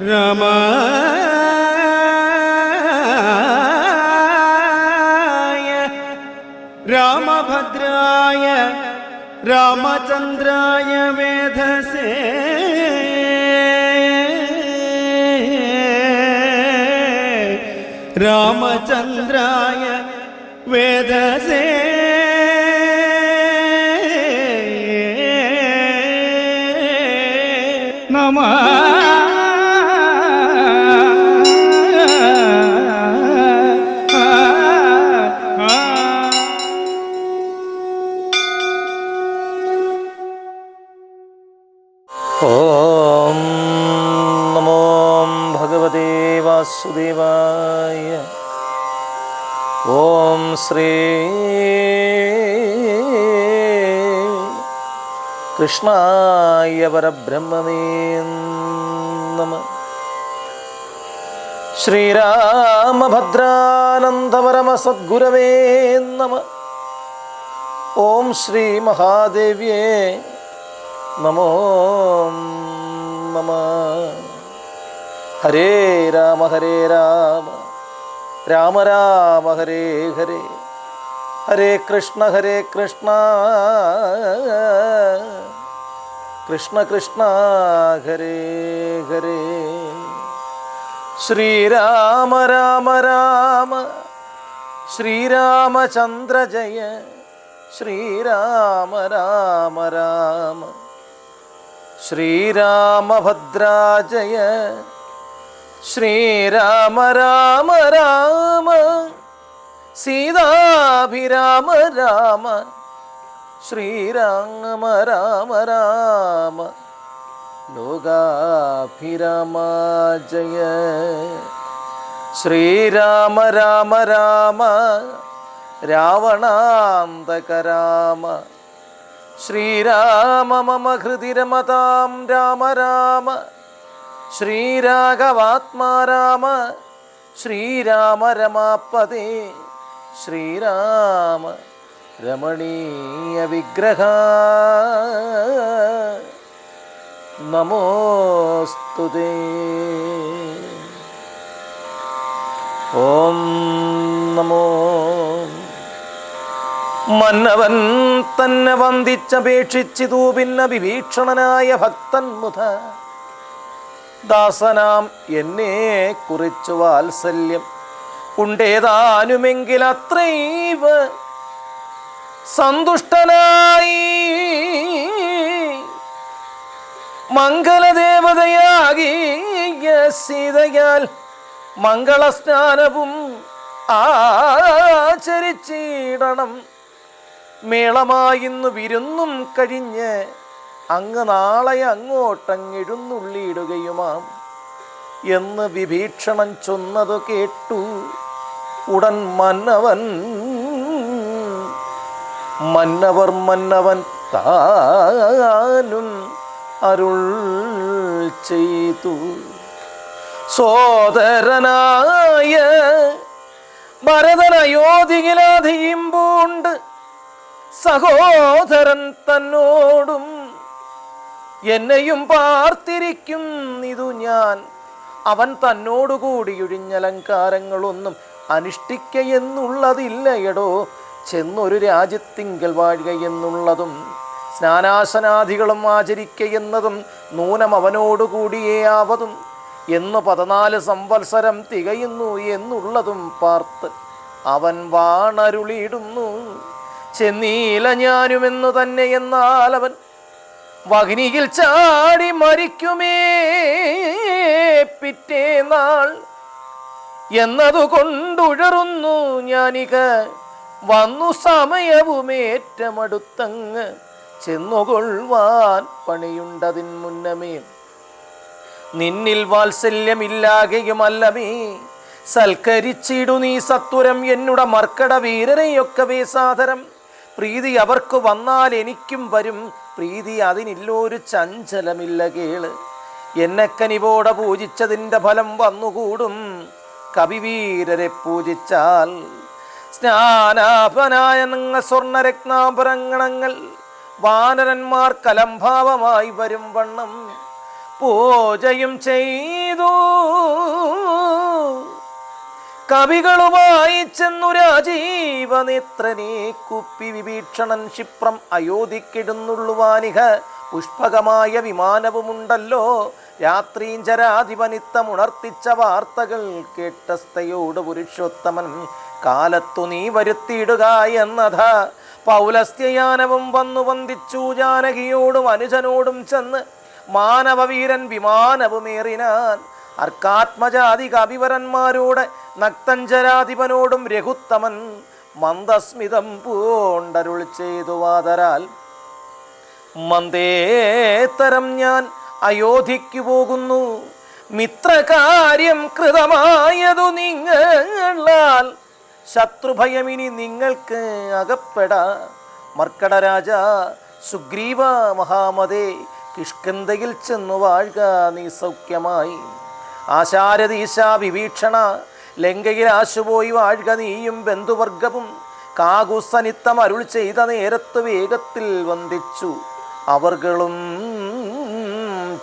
രാമായ രാമഭദ്രായ രാമചന്ദ്രായ വേധസേ രാമചന്ദ്രായ വേധസേ നമഃ. ഓം നമോ ഭഗവതേ വാസുദേവായ. ഓം ശ്രീ കൃഷ്ണായ പരബ്രഹ്മണേ നമഃ. ശ്രീരാമഭദ്രാനന്ദപരമസദ്ഗുരവേ നമഃ. ഓം ശ്രീ മഹാദേവ്യേ നമോ നമഃ. ഹരേ രാമ രാമ രാമ ഹരേ ഹരേ, ഹരേ കൃഷ്ണ കൃഷ്ണ കൃഷ്ണ ഹരേ ഹരേ. ശ്രീരാമ രാമ രാമ ശ്രീരാമചന്ദ്ര ജയ, ശ്രീരാമ രാമ രാമ ശ്രീരാമഭദ്രാ ജയ, ശ്രീരാമ രാമ രാമ സീതാഭിരാമ രാമ, ശ്രീരാമ രാമ രാമ ലോകാഭിരാമ ജയ. ശ്രീരാമ രാമ രാമ രാവണാന്തക രാമ, ശ്രീരാമ മമ ഹൃദി രമതാം രാമ രാമ, ശ്രീരാഘവാത്മാ രാമ, ശ്രീരാമ രമാപദേ, ശ്രീരാമ രമണീയ വിഗ്രഹ നമോസ്തുതേ. ഓം നമോ. മന്നവൻ തന്നെ വന്ദിച്ചപേക്ഷിച്ചിതു പിന്നെ വിഭീഷണനായ ഭക്തൻ മുത, ദാസനാം എന്നെ കുറിച്ചു വാത്സല്യം ഉണ്ടേതാനുമെങ്കിൽ അത്രൈവ സന്തുഷ്ടനായി മംഗളദേവതയാകിയ സീതയാൽ മംഗളസ്നാനവും ആചരിച്ചിടണം. മേളമായിന്നു വിരുന്നും കഴിഞ്ഞ് അങ്ങ് നാളെ അങ്ങോട്ടങ്ങെഴുന്നള്ളിയിടുകയുമാം എന്ന് വിഭീഷണൻ ചൊന്നതു കേട്ടു. ഉടൻ മന്നവൻ താനും അരുൾ ചെയ്തു. സോദരനായ ഭരതൻ അയോധ്യയിലധിയുമ്പോണ്ട് സഹോദരൻ തന്നോടും എന്നെയും പാർത്തിരിക്കുന്നിതു ഞാൻ. അവൻ തന്നോടുകൂടി ഒഴിഞ്ഞലങ്കാരങ്ങളൊന്നും അനുഷ്ഠിക്കയെന്നുള്ളതില്ലയടോ. ചെന്നൊരു രാജ്യത്തിങ്കൽ വാഴുക എന്നുള്ളതും സ്നാനാസനാദികളും ആചരിക്കയെന്നതും നൂനം അവനോടുകൂടിയേ ആവതും എന്ന് 14 സംവത്സരം തികയുന്നു എന്നുള്ളതും പാർത്ത് അവൻ വാണരുളിയിടുന്നു. ചെന്നീല ഞാനുമെന്നു തന്നെ. എന്നാൽ അവൻ വഗ്നിയിൽ ചാടി മരിക്കുമേ പിറ്റേനാൾ എന്നതുകൊണ്ടുഴറുന്നു ഞാനിക. വന്നു സമയവുമേറ്റമടുത്തങ്ങ് ചെന്നുകൊള്ളുവാൻ പണിയുണ്ടതിൻ മുന്നമേ. നിന്നിൽ വാത്സല്യമില്ലാകയുമല്ലമേ, സൽക്കരിച്ചിടു നീ സത്വരം എന്നുട മർക്കട വീരരെയൊക്കവേ സാദരം. പ്രീതി അവർക്ക് വന്നാൽ എനിക്കും വരും, പ്രീതി അതിനില്ലൊരു ചഞ്ചലമില്ല കേള്. എന്നെ കനിവോടെ പൂജിച്ചതിൻ്റെ ഫലം വന്നുകൂടും. കവിവീരരെ പൂജിച്ചാൽ സ്നാനാഭനായ നിങ്ങൾ സ്വർണരത്നാഭരണങ്ങൾ വാനരന്മാർ കലംഭാവമായി വരും വണ്ണം പൂജയും ചെയ്തു. കവികളുമായി ചെന്നു രാജീവനേത്രനെ കുപ്പി വിഭീഷണൻ ക്ഷിപ്രം അയോധ്യക്കെഴുന്നുള്ളുവാനിഹ പുഷ്പകമായ വിമാനവുമുണ്ടല്ലോ. രാത്രീഞ്ചരാധിപനിത്തം ഉണർത്തിച്ച വാർത്തകൾ കേട്ടസ്തയോട് പുരുഷോത്തമൻ കാലത്തു നീ വരുത്തിയിടുക എന്നഥ. പൗലസ്ത്യയാനവും വന്നു വന്ദിച്ചു. ജാനകിയോടും അനുജനോടും ചെന്ന് മാനവവീരൻ വിമാനവുമേറിനാൻ. അർക്കാത്മജാതി കവിവരന്മാരോട് നക്തഞ്ചരാധിപനോടും രഘുത്തമൻ മന്ദസ്മിതം പൂണ്ടരുൾ ചെയ്തു. വാതരാൽ മന്ദേത്തരം ഞാൻ അയോധ്യയ്ക്കു പോകുന്നു. മിത്രകാര്യം കൃതമായതു നിങ്ങളാൽ ശത്രുഭയമിനി നിങ്ങൾക്ക് അകപ്പെടാ. മർക്കടരാജ സുഗ്രീവ മഹാമതേ, കിഷ്കിന്ധയിൽ ചെന്നു വാഴുക നീ സൗഖ്യമായി. ആശാരദീശ വിഭീഷണ, ലങ്കയിൽ ആശുപോയി വാഴുക നീയും ബന്ധുവർഗവും. കാകുസനിത്തം അരുൾ ചെയ്ത നേരത്ത് വേഗത്തിൽ വന്ദിച്ചു അവർകളും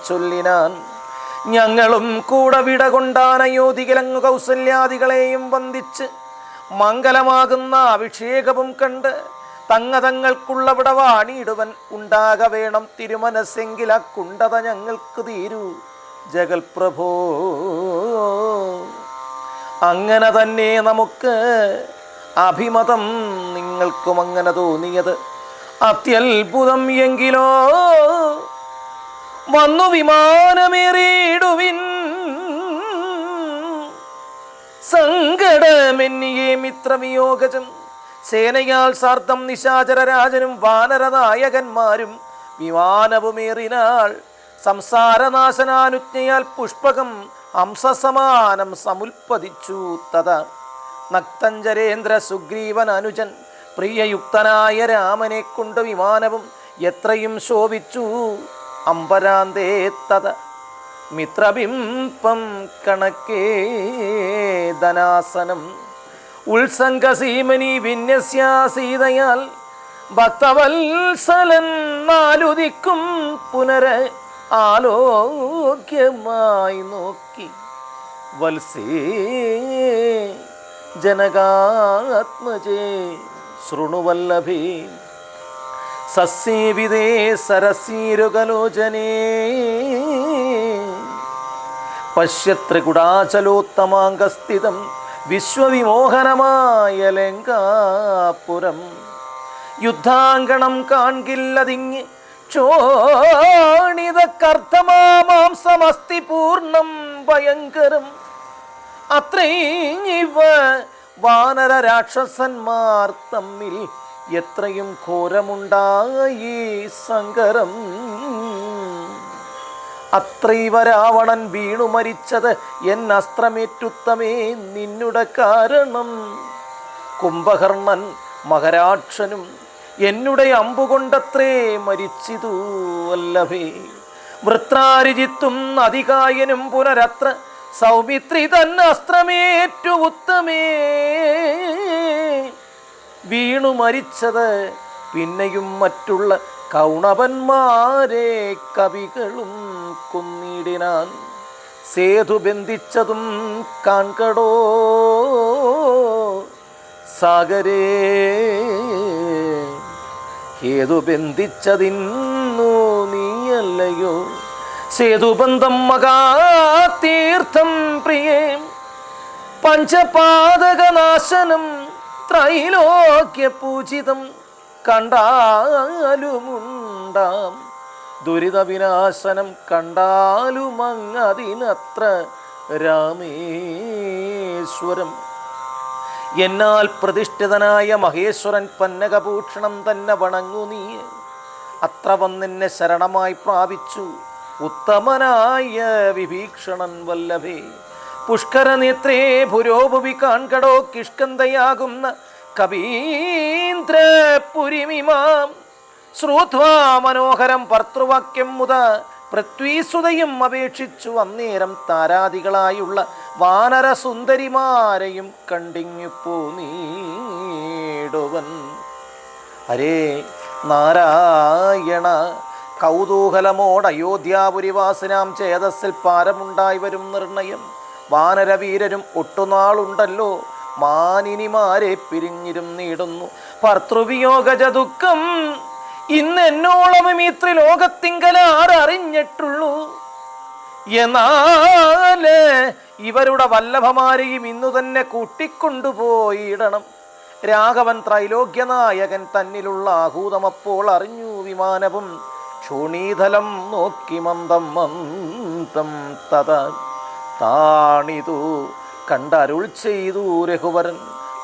ചൊല്ലിനാൻ. ഞങ്ങളും കൂടെ വിട കൊണ്ടാൻ അയോധ്യയിലങ്ങു കൗസല്യാദികളെയും വന്ദിച്ച് മംഗലമാകുന്ന അഭിഷേകവും കണ്ട് തങ്ങൾക്കുള്ള വിടവാണിയിടുവൻ ഉണ്ടാക വേണം തിരുമനസ്സെങ്കിൽ ആ കുണ്ടത ഞങ്ങൾക്ക് തീരൂ ജഗൽപ്രഭോ. അങ്ങനെ തന്നെ നമുക്ക് അഭിമതം, നിങ്ങൾക്കും അങ്ങനെ തോന്നിയത് അത്യത്ഭുതം എങ്കിലോ വന്നു വിമാനമേറിയിടുവിൻ. സങ്കടമെന്നിയേ മിത്രവിയോഗജം. സേനയാൽ സാർദ്ധം നിശാചരരാജനും വാനരനായകന്മാരും വിമാനവുമേറിനാൾ. സംസാരനാശനാനുജ്ഞയാൽ പുഷ്പകം ഹംസസമാനം സമുൽപ്പതിച്ചു. തഥാ നക്തഞ്ചരേന്ദ്ര സുഗ്രീവൻ അനുജൻ പ്രിയയുക്തനായ രാമനെ കൊണ്ട് വിമാനവും എത്രയും ശോഭിച്ചു. അമ്പരാന്തേ തത മിത്രബിംബം കണക്കേ ധനാസനം ഉത്സംഗസീമനി വിന്യസ്യാസീതയാൽ ഭക്തവത്സലൻ നാലുദിക്കും പുനര ആലോക്യമായി നോക്കി. വത്സേ ജനകാത്മജേ ശൃണുവല്ലഭേ സസ്സേവിതേ സരസീരുകലോചനേ പശ്യത്രികുടാചലോത്തമാംഗസ്ഥിതം വിശ്വവിമോഹനമായ ലങ്കാപുരം. യുദ്ധാങ്കണം കാൺകില്ലതിങ്ങ് ക്ഷോണിതകർത്തമാംസമസ്തി പൂർണ്ണം ഭയങ്കരം. അത്രൈവ വാനര രാക്ഷസന്മാർ തമ്മിൽ എത്രയും ഘോരമുണ്ടായി സങ്കരം. അത്രൈവ രാവണൻ വീണു മരിച്ചത് എന്നസ്ത്രമേറ്റുത്തമേ നിന്നുടെ കാരണം. കുംഭകർണൻ മഹരാക്ഷനും എന്നുടെ അമ്പുകൊണ്ടത്രേ മരിച്ചിതു വല്ലഭേ. വൃത്രാരിജിത്തും അതികായനും പുനരത്ര സൗമിത്രി തന്നെ അസ്ത്രമേറ്റു ഉത്തമേ. വീണു മരിച്ചത് പിന്നെയും മറ്റുള്ള കൗണവന്മാരെ കവികളും കൊന്നിടിനാൻ. സേതു ബന്ധിച്ചതും കാൺകടോ സാഗരേ. ഹേതു ബന്ധിച്ചതിന്നു നീയല്ലയോ. സേതുബന്ധം മകാതീർത്ഥം പ്രിയേ. പഞ്ചപാതകനാശനം ത്രൈലോക്യ പൂജിതം. കണ്ടാലുമുണ്ടാം ദുരിത വിനാശനം. കണ്ടാലുമങ്ങതിനത്ര രാമേശ്വരം. എന്നാൽ പ്രതിഷ്ഠിതനായ മഹേശ്വരൻ പന്നകഭൂഷണം തന്നെ വണങ്ങു നീ. അത്ര വന്നെന്നെ ശരണമായി പ്രാപിച്ചു ഉത്തമനായ വിഭീഷണൻ വല്ലഭേ. പുഷ്കരനേത്രേ പുരോഭുവി കാൺകടോ കിഷ്കന്ധയാകുന്ന കവീന്ദ്രപുരിമിമാം. ശ്രുത്വാ മനോഹരം ഭർത്തൃവാക്യം മുത പൃഥ്വീസുതയും അപേക്ഷിച്ചു. അന്നേരം താരാദികളായുള്ള വാനരസുന്ദരിമാരെയും കണ്ടിങ്ങു പോന്നീടുവൻ. ഹരേ നാരായണ കൗതൂഹലമോട് അയോധ്യാപുരിവാസിനാം ചേതസ്സിൽ പാരമുണ്ടായി വരും നിർണയം. വാനരവീരരും ഒട്ടുനാളുണ്ടല്ലോ മാനിനിമാരെ പിരിഞ്ഞിരും നീടുന്നു. ഭർത്തൃവിയോഗജ ദുഃഖം ഇന്നെന്നോളവും ഈ ത്രിലോകത്തിങ്കലാരറിഞ്ഞിട്ടുള്ളൂ. എന്നാല് ഇവരുടെ വല്ലഭമാരെയും ഇന്നു തന്നെ കൂട്ടിക്കൊണ്ടുപോയിടണം. രാഘവൻ ത്രൈലോക്യനായകൻ തന്നിലുള്ള ആഹൂതമപ്പോൾ അറിഞ്ഞു വിമാനവും. ക്ഷോണീതലം നോക്കി മന്ദം മന്ദം തഥ താണിതു കണ്ടരുൾ ചെയ്തു രഘുവരൻ.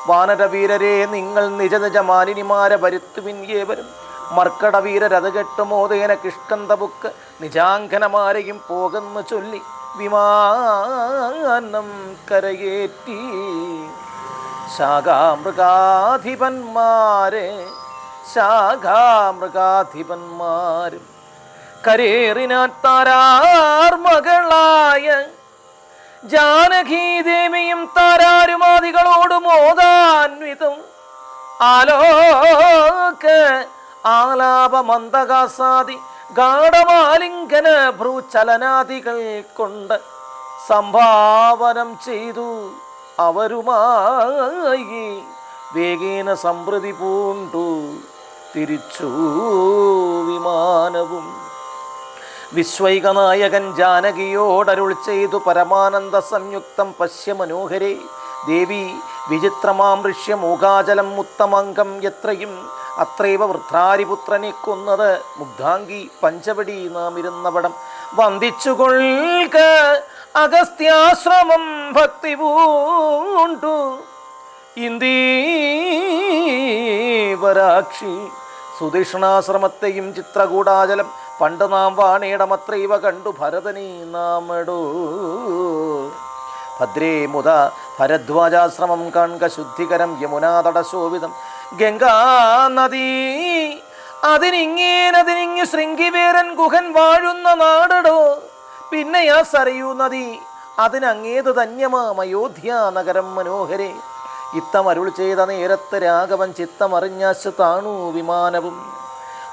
വാനരവീരരെ നിങ്ങൾ നിജ നിജ മാലിനിമാരെ വരുത്തുവിൻ ഏവരും. മർക്കടവീരരത് കെട്ട് മോദേന കിഷ്കന്ധബുക്ക് നിജാങ്കനമാരെയും പോകുന്നു ചൊല്ലി വിമാനം കരയേറ്റി. ശാഖാമൃഗാധിപന്മാരും കരേറിനാൻ താരാർ മകളായ ജാനകീദേവിയും താരാരുമാദികളോട് മോദാന്വിതം ആലോക ആലാപമന്ദകാസാദി ഗാഢമാലിംഗന ഭ്രൂചലനാദികൾ കൊണ്ട് സംഭാവനം ചെയ്തു അവരുമായി വേഗേന സംപ്രതി പൂണ്ടു തിരിച്ചു വിമാനവും. വിശ്വൈകനായകൻ ജാനകിയോടരുൾ ചെയ്തു പരമാനന്ദ സംയുക്തം പശ്യ മനോഹരേ ദേവി വിചിത്രമാം ഋഷ്യമൂകാചലം ഉത്തമംഗം എത്രയും അത്രൈവ വൃദ്ധാരിപുത്രനെ കൊന്നത് മുഗ്ധാംഗി പഞ്ചവടി നാം ഇരുന്നപടം വന്ദിച്ചുകൊള്ളുക അഗസ്ത്യാശ്രമം ഭക്തി പൂണ്ടു ഇന്ദീവരാക്ഷി സുധിഷ്ണാശ്രമത്തെയും ചിത്രകൂടാചലം പണ്ട് നാം വാണേടമത്രൈവ കണ്ടു ഭരതനെ നാമടോ. ഭദ്രേ മുത ഭരദ്വാജാശ്രമം കാൺക ശുദ്ധികരം യമുനാതടശോഭിതം ഗംഗാനദീ അതിനിങ്ങു ശൃംഗിവേരൻ ഗുഹൻ വാഴുന്ന നാടടോ. പിന്നെയാ സരയൂ നദി അതിനങ്ങേത് ധന്യമാം അയോധ്യ നഗരം മനോഹരേ. ഇത്തമരുൾ ചെയ്ത നേരത്ത് രാഘവൻ ചിത്തമറിഞ്ഞാശു താണു വിമാനവും.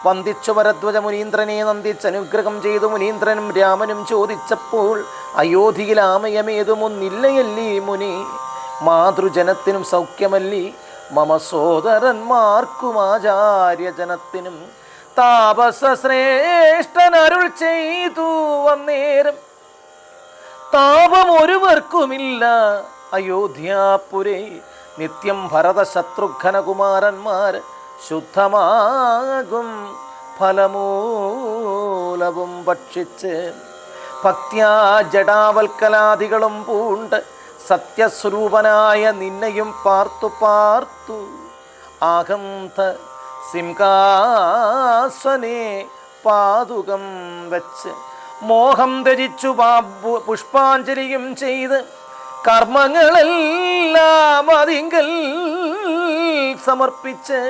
വന്ദിച്ചു ഭരദ്വജ മുനീന്ദ്രനെ നന്ദിച്ചനുഗ്രഹം ചെയ്തു മുനീന്ദ്രനും രാമനും ചോദിച്ചപ്പോൾ അയോധ്യയിൽ ആമയമേതുമൊന്നില്ലയല്ലീ മുനി. മാതൃജനത്തിനും സൗഖ്യമല്ലി മമ സോദരന്മാർക്കും ആചാര്യജനത്തിനും. താപസ ശ്രേഷ്ഠൻ അരുൾ ചെയ്തു വന്നേരം താപം ഒരുവർക്കുമില്ല അയോധ്യാപുരേ. നിത്യം ഭരത ശത്രുഘ്നകുമാരന്മാർ ശുദ്ധമാകും ഫലമൂലവും ഭക്ഷിച്ച് ഭക്ത്യാ ജഡാവൽക്കലാദികളും പൂണ്ട് സത്യസ്വരൂപനായ നിന്നെയും പാർത്തു പാർത്തു ആഹന്ത സിംഹാസനെ പാതുകം വെച്ച് മോഹം ധരിച്ചു പുഷ്പാഞ്ജലിയും ചെയ്ത് കർമ്മങ്ങളെല്ലാം അതിങ്കൽ സമർപ്പിച്ച്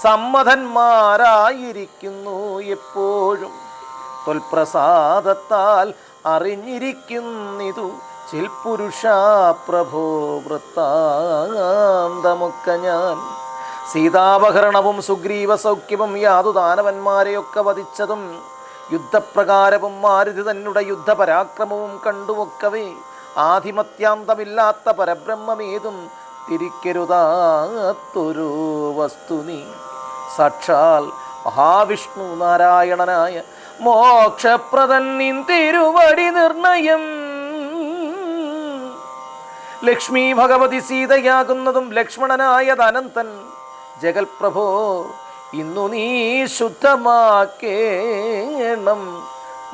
സമ്മതന്മാരായിരിക്കുന്നു എപ്പോഴും. ത്വൽപ്രസാദത്താൽ അറിഞ്ഞിരിക്കുന്നിതു ചിൽപുരുഷ പ്രഭോ വൃത്താന്തമൊക്കെ ഞാൻ. സീതാപഹരണവും സുഗ്രീവ സൗഖ്യവും യാതു ദാനവന്മാരെയൊക്കെ വധിച്ചതും യുദ്ധപ്രകാരവും മാരുതി തന്നെ യുദ്ധപരാക്രമവും കണ്ടുമൊക്കവേ ആധിമത്യാന്തമില്ലാത്ത പരബ്രഹ്മമേതും തിരിക്കരുതാത്തൊരു വസ്തുനി. സാക്ഷാൽ മഹാവിഷ്ണു നാരായണനായ മോക്ഷപ്രദൻ നിൻ തിരുവടി നിർണയം. ലക്ഷ്മി ഭഗവതി സീതയാകുന്നതും ലക്ഷ്മണനായ അനന്തൻ ജഗൽപ്രഭോ ഇന്നു നീ ശുദ്ധമാക്കേണം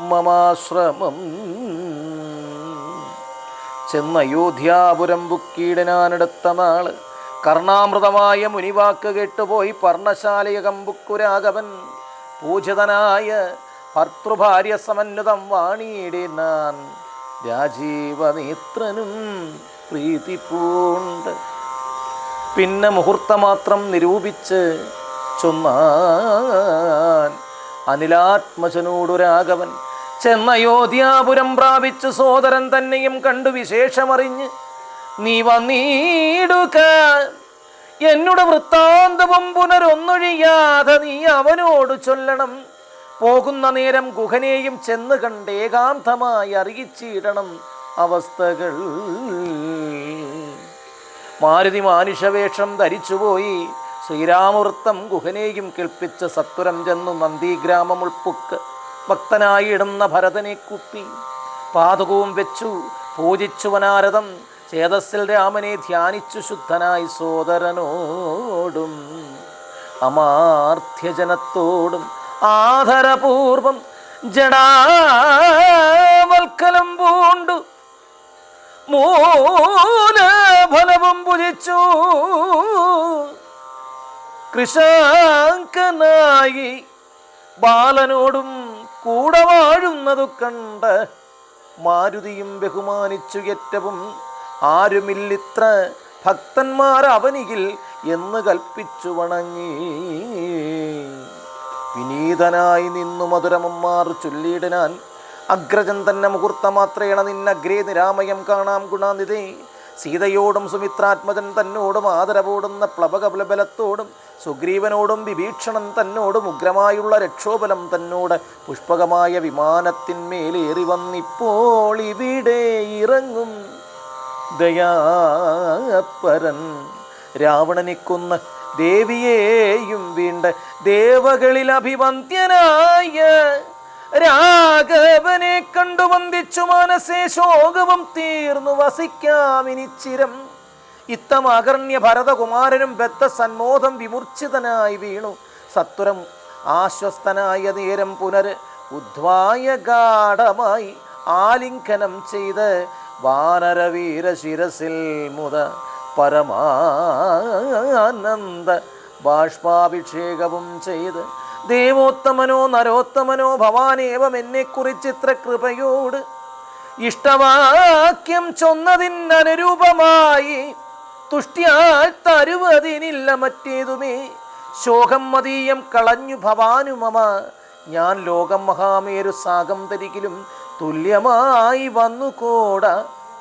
മമാശ്രമം. ചെന്നയോധ്യാപുരം ബുക്കീടനാനെടുത്ത നാള് കർണാമൃതമായ മുനിവാക്ക് കേട്ടുപോയി പർണശാലയകം ബുക്കുരാഘവൻ. പൂജിതനായ ഭർത്തൃഭാര്യ സമന്വിതം വാണിയിടിനാൻ രാജീവനേത്രനും പ്രീതി പൂണ്ട്. പിന്നെ മുഹൂർത്തമാത്രം നിരൂപിച്ച് ചൊന്നാൻ അനിലാത്മജനോടു രാഘവൻ. ചെന്നയോധ്യാപുരം പ്രാപിച്ചു സോദരൻ തന്നെയും കണ്ടു വിശേഷമറിഞ്ഞ് നീ വന്നീടുക എന്നുടെ വൃത്താന്തവും പുനരൊന്നൊഴിയാതെ നീ അവനോട് ചൊല്ലണം. പോകുന്ന നേരം ഗുഹനെയും ചെന്ന് കണ്ട് ഏകാന്തമായി അറിയിച്ചിടണം അവസ്ഥകൾ. മാരുതി മാനുഷവേഷം ധരിച്ചുപോയി. ശ്രീരാമവൃത്തം ഗുഹനെയും കേൾപ്പിച്ച് സത്വരം ചെന്നു നന്ദിഗ്രാമം ഉൾപ്പുക്ക് ഭക്തനായി ഇടുന്ന ഭരതനെ കുപ്പി പാതകവും വെച്ചു പൂജിച്ചു വനാരദം. ചേതസ്സിൽ രാമനെ ധ്യാനിച്ചു ശുദ്ധനായി സോദരനോടും അമാർത്ഥ്യജനത്തോടും ആദരപൂർവം ജടാവൽക്കലം പൂണ്ടു മൂലഫലവും ഭുജിച്ചു. കൃശാങ്കനായി ബാലനോടും കൂടെ വാഴുന്നതു കണ്ട് മാരുതിയും ബഹുമാനിച്ചു. ഏറ്റവും ആരുമില്ലിത്ര ഭക്തന്മാർ അവനിയിൽ എന്ന് കൽപ്പിച്ചു വണങ്ങി. വിനീതനായി നിന്നു മധുരമമ്മാർ ചൊല്ലിയിടനാൻ അഗ്രജൻ തന്നെ മുഹൂർത്തമാത്രേണ നിന്നഗ്രേ നിരാമയം കാണാം ഗുണാനിധേ. സീതയോടും സുമിത്രാത്മജൻ തന്നോടും ആദരവോടുന്ന പ്ലവകബലത്തോടും സുഗ്രീവനോടും വിഭീഷണൻ തന്നോടും ഉഗ്രമായുള്ള രക്ഷോബലം തന്നോട് പുഷ്പകമായ വിമാനത്തിന്മേലേറി വന്നിപ്പോൾ ഇവിടെ ഇറങ്ങും ദയാപരൻ. രാവണനെ കൊന്ന് ദേവിയെയും വീണ്ട് ദേവകളിൽ അഭിവന്ദ്യനായ രാഘവനെ കണ്ടു വന്ദിച്ചു. മനസ്സേ ശോകവും തീർന്നു വസിക്കാമിനിച്ചിരം. ഇത്തമകർണ്യ ഭരതകുമാരനും ബദ്ധ സന്മോദം വിമൂർച്ഛിതനായി വീണു. സത്വരം ആശ്വസ്തനായ നേരം പുനര് ഉദ്ധ്വായ ഗാഠമായി ആലിംഗനം ചെയ്ത് വാനരവീര ശിരസിൽ മുത പരമാനന്ദ ബാഷ്പാഭിഷേകവും ചെയ്ത് ദേവോത്തമനോ നരോത്തമനോ ഭവാനേവം എന്നെക്കുറിച്ച് ഇത്ര കൃപയോട് ഇഷ്ടവാക്യം ചൊന്നതിനനുരൂപമായി തുഷ്ടിയാൽ തരുവതിനില്ല മറ്റേതുമേ. ശോകം മതീയം കളഞ്ഞു ഭവാനുമമ. ഞാൻ ലോകം മഹാമേരു സാഗം തരികിലും തുല്യമായി വന്നുകൂട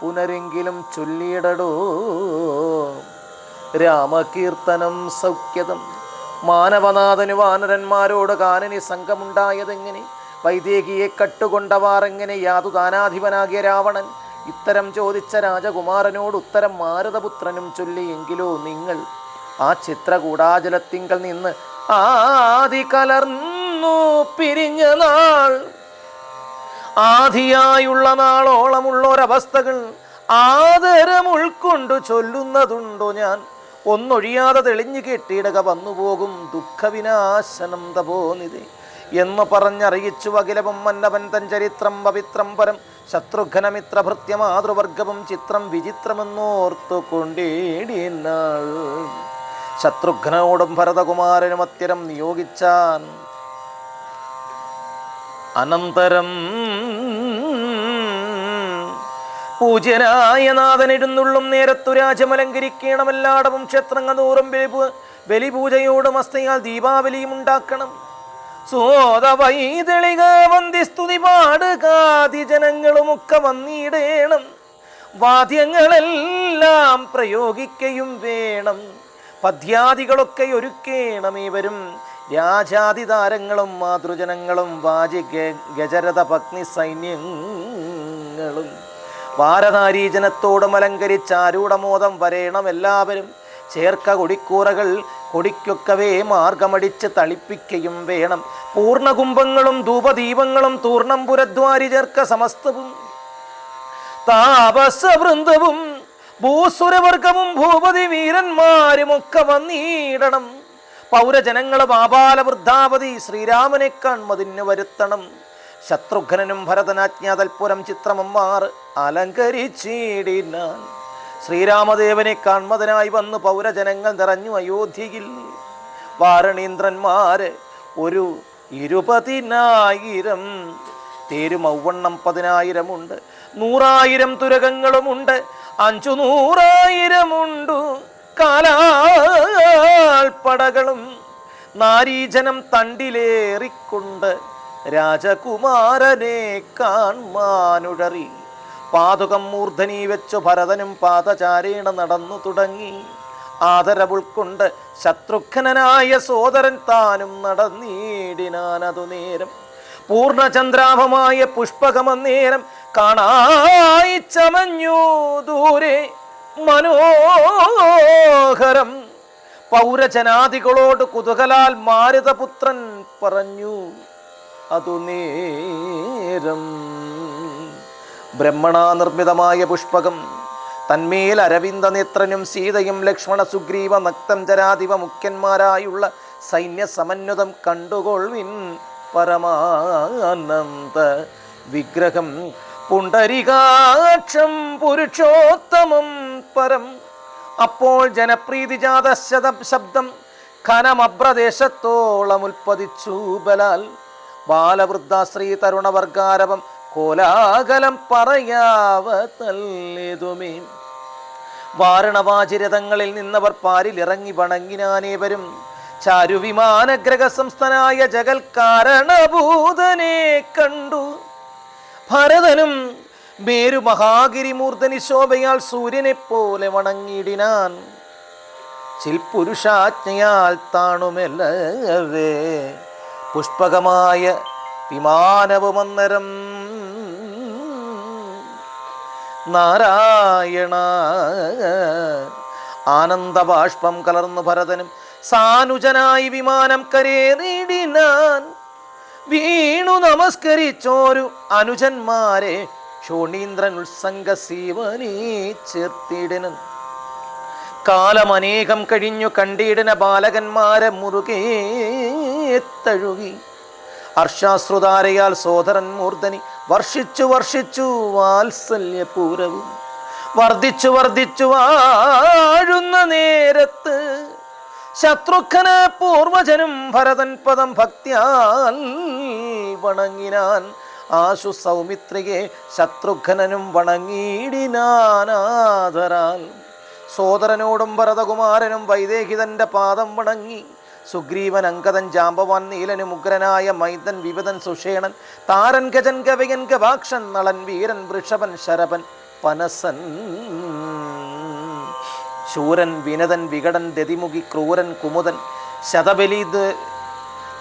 പുനരെങ്കിലും ചൊല്ലിയിടടോ. രാമകീർത്തനം സൗഖ്യതം. മാനവനാഥനു വാനരന്മാരോട് കാനനി സംഘമുണ്ടായതെങ്ങനെ? വൈദേഹിയെ കട്ടുകൊണ്ടവാറെങ്ങനെ? യാതു ദാനാധിപനാകിയ രാവണൻ ഇത്തരം ചോദിച്ച രാജകുമാരനോട് ഉത്തരം മാരുതപുത്രനും ചൊല്ലിയെങ്കിലോ നിങ്ങൾ ആ ചിത്രകൂടാചലത്തിങ്കൽ നിന്ന് ആദി കലർന്നു പിരിഞ്ഞ നാൾ, ആദിയായുള്ള നാളോളമുള്ളൊരവസ്ഥകൾ ആദരം ഉൾക്കൊണ്ടു ചൊല്ലുന്നതുണ്ടോ ഞാൻ? ഒന്നൊഴിയാതെ തെളിഞ്ഞു കെട്ടിയിടക വന്നുപോകും ദുഃഖവിനാശനം തപോനിധി എന്ന് പറഞ്ഞറിയിച്ചു. അഖിലവും മന്നവൻ തൻ ചരിത്രം പവിത്രം പരം ശത്രുഘ്നമിത്രഭൃത്യ മാതൃവർഗവും ചിത്രം വിചിത്രമെന്നോർത്തു കൊണ്ടേടിനാൾ. ശത്രുഘ്നോടും ഭരതകുമാരനും അത്യരം നിയോഗിച്ചാൻ. അനന്തരം പൂജ്യനായ നാഥനിരുന്നുള്ളും നേരത്തു രാജ്യമലങ്കരിക്കണമെല്ലാടവും ക്ഷേത്രങ്ങൾ തോറും ബലിപൂജയോടും അസ്തയാൽ ദീപാവലിയും ഉണ്ടാക്കണം. സോദവൈതളിക വന്ദിസ്തുതി പാടുകാതി ജനങ്ങളുമൊക്കെ വന്നിടേണം. വാദ്യങ്ങളെല്ലാം പ്രയോഗിക്കയും വേണം. പദ്യാദികളൊക്കെ ഒരുക്കേണമേവരും രാജാതിതാരങ്ങളും മാതൃജനങ്ങളും വാജി ഗജരഥ പത്നി സൈന്യങ്ങളും വാരനാരീജനത്തോടും അലങ്കരിച്ചാരൂഢമോദം വരേണം എല്ലാവരും. ചേർക്ക കൊടിക്കൂറകൾ കൊടിക്കൊക്കവേ മാർഗമടിച്ച് തളിപ്പിക്കയും വേണം. പൂർണ്ണകുംഭങ്ങളും ധൂപദീപങ്ങളും തൂർണംപുരദ്വാരി ചേർക്ക സമസ്തവും താപസവൃന്ദവും ഭൂസുരവർഗവും ഭൂപതി വീരന്മാരുമൊക്കെ വന്നിടണം. പൗരജനങ്ങളും ആപാല വൃദ്ധാപതി ശ്രീരാമനെ കാൺമതിന് വരുത്തണം. ശത്രുഘ്നനും ഭരതനാജ്ഞാതൽപുരം ചിത്രമമ്മാർ അലങ്കരിച്ചിടിനാൻ. ശ്രീരാമദേവനെ കാൺമതനായി വന്ന് പൗരജനങ്ങൾ നിറഞ്ഞു അയോധ്യയിൽ. വാരണീന്ദ്രന്മാര് ഒരു 20,000 തേരുമൗവണ്ണം 10,000 100,000 തുരകങ്ങളുമുണ്ട്. 500,000 കാലാൾപ്പടകളും നാരീജനം തണ്ടിലേറിക്കൊണ്ട് രാജകുമാരനെ കാൺമാനുഴറി. പാതുകം മൂർധനി വെച്ചു ഭരതനും പാദചാരേണ നടന്നു തുടങ്ങി. ആദരവുൾക്കൊണ്ട് ശത്രുഘ്നനായ സോദരൻ താനും നടന്നിടിനാനതു നേരം. പൂർണ്ണചന്ദ്രാഭമായ പുഷ്പകമന്നേരം കാണായി ചമഞ്ഞു ദൂരെ മനോഹരം. പൗരജനാദികളോട് കുതൂഹലാൽ മാരുതപുത്രൻ പറഞ്ഞു അതു നേരം. ബ്രഹ്മണാ നിർമ്മിതമായ പുഷ്പകം, തന്മേൽ അരവിന്ദ നേത്രനും സീതയും ലക്ഷ്മണ സുഗ്രീവ നക്തം ജരാധിപ മുഖ്യന്മാരായുള്ള സൈന്യ സമന്വിതം കണ്ടുകൊള്ളിൻ. പരമാനന്ദ വിഗ്രഹം പുണ്ടരികാക്ഷം പുരുഷോത്തമം പരം. അപ്പോൾ ജനപ്രീതിജാത ശബ്ദം ഖനമബ്രദേശത്തോളം ഉൽപ്പതിച്ചു ബലാൽ. ബാലവൃദ്ധാശ്രീ തരുണവർഗാരവം കോലാകലം പറയാവതല്ലേതുമേ. വാരണവാചിരതങ്ങളിൽ നിന്നവർ പാരിലിറങ്ങി വണങ്ങിനാനേവരും. ചാരുവിമാനഗ്രഹ സംസ്ഥനായ ജഗൽ കാരണഭൂതനെ കണ്ടു. ഭരതനും മേരു മഹാഗിരിമൂർധനി ശോഭയാൽ സൂര്യനെ പോലെ വണങ്ങിയിടിനാൻ. ചിൽപുരുഷാജ്ഞയാൽ താണുമെല്ലവേ പുഷ്പകമായ വിമാനവുമന്നരം. നാരായണ ആനന്ദബാഷ്പം കലർന്നു ഭരതനും സാനുജനായി വിമാനം കരേറിയിടിനാൻ. വീണു നമസ്കരിച്ചോരു അനുജന്മാരെ ക്ഷോണീന്ദ്രൻ ഉത്സംഗ സീവനീ ചേർത്തിടനൻ. കാലമനേകം കഴിഞ്ഞു കണ്ടിടന ബാലകന്മാരെ മുറുകെ തഴുകി. ഹർഷാശ്രുതാരയാൽ സോദരൻ മൂർധനി വർഷിച്ചു വർഷിച്ചു വാത്സല്യപൂരവും. വർദ്ധിച്ചു വർദ്ധിച്ചു വാഴുന്ന നേരത്ത് ശത്രുഘ്ന പൂർവജനും ഭരതൻ പദം ഭക്തിയാൽ വണങ്ങിനാൻ. ആശു സൗമിത്രിയെ ശത്രുഘ്നനും വണങ്ങിയിടിനാനാദരാൽ. സോദരനോടും ഭരതകുമാരനും വൈദേഹിതന്റെ പാദം വണങ്ങി. സുഗ്രീവൻ അങ്കദൻ ജാമ്പവാൻ നീലനും ഉഗ്രനായ മൈതൻ വിവിധൻ സുഷേണൻ താരൻ ഗജൻ ഗവയൻ ഗവാക്ഷൻ നളൻ വീരൻ വൃഷഭൻ ശരഭൻ പനസൻ ശൂരൻ വിനതൻ വികടൻ ദതിമുഖി ക്രൂരൻ കുമുദൻ ശതബലി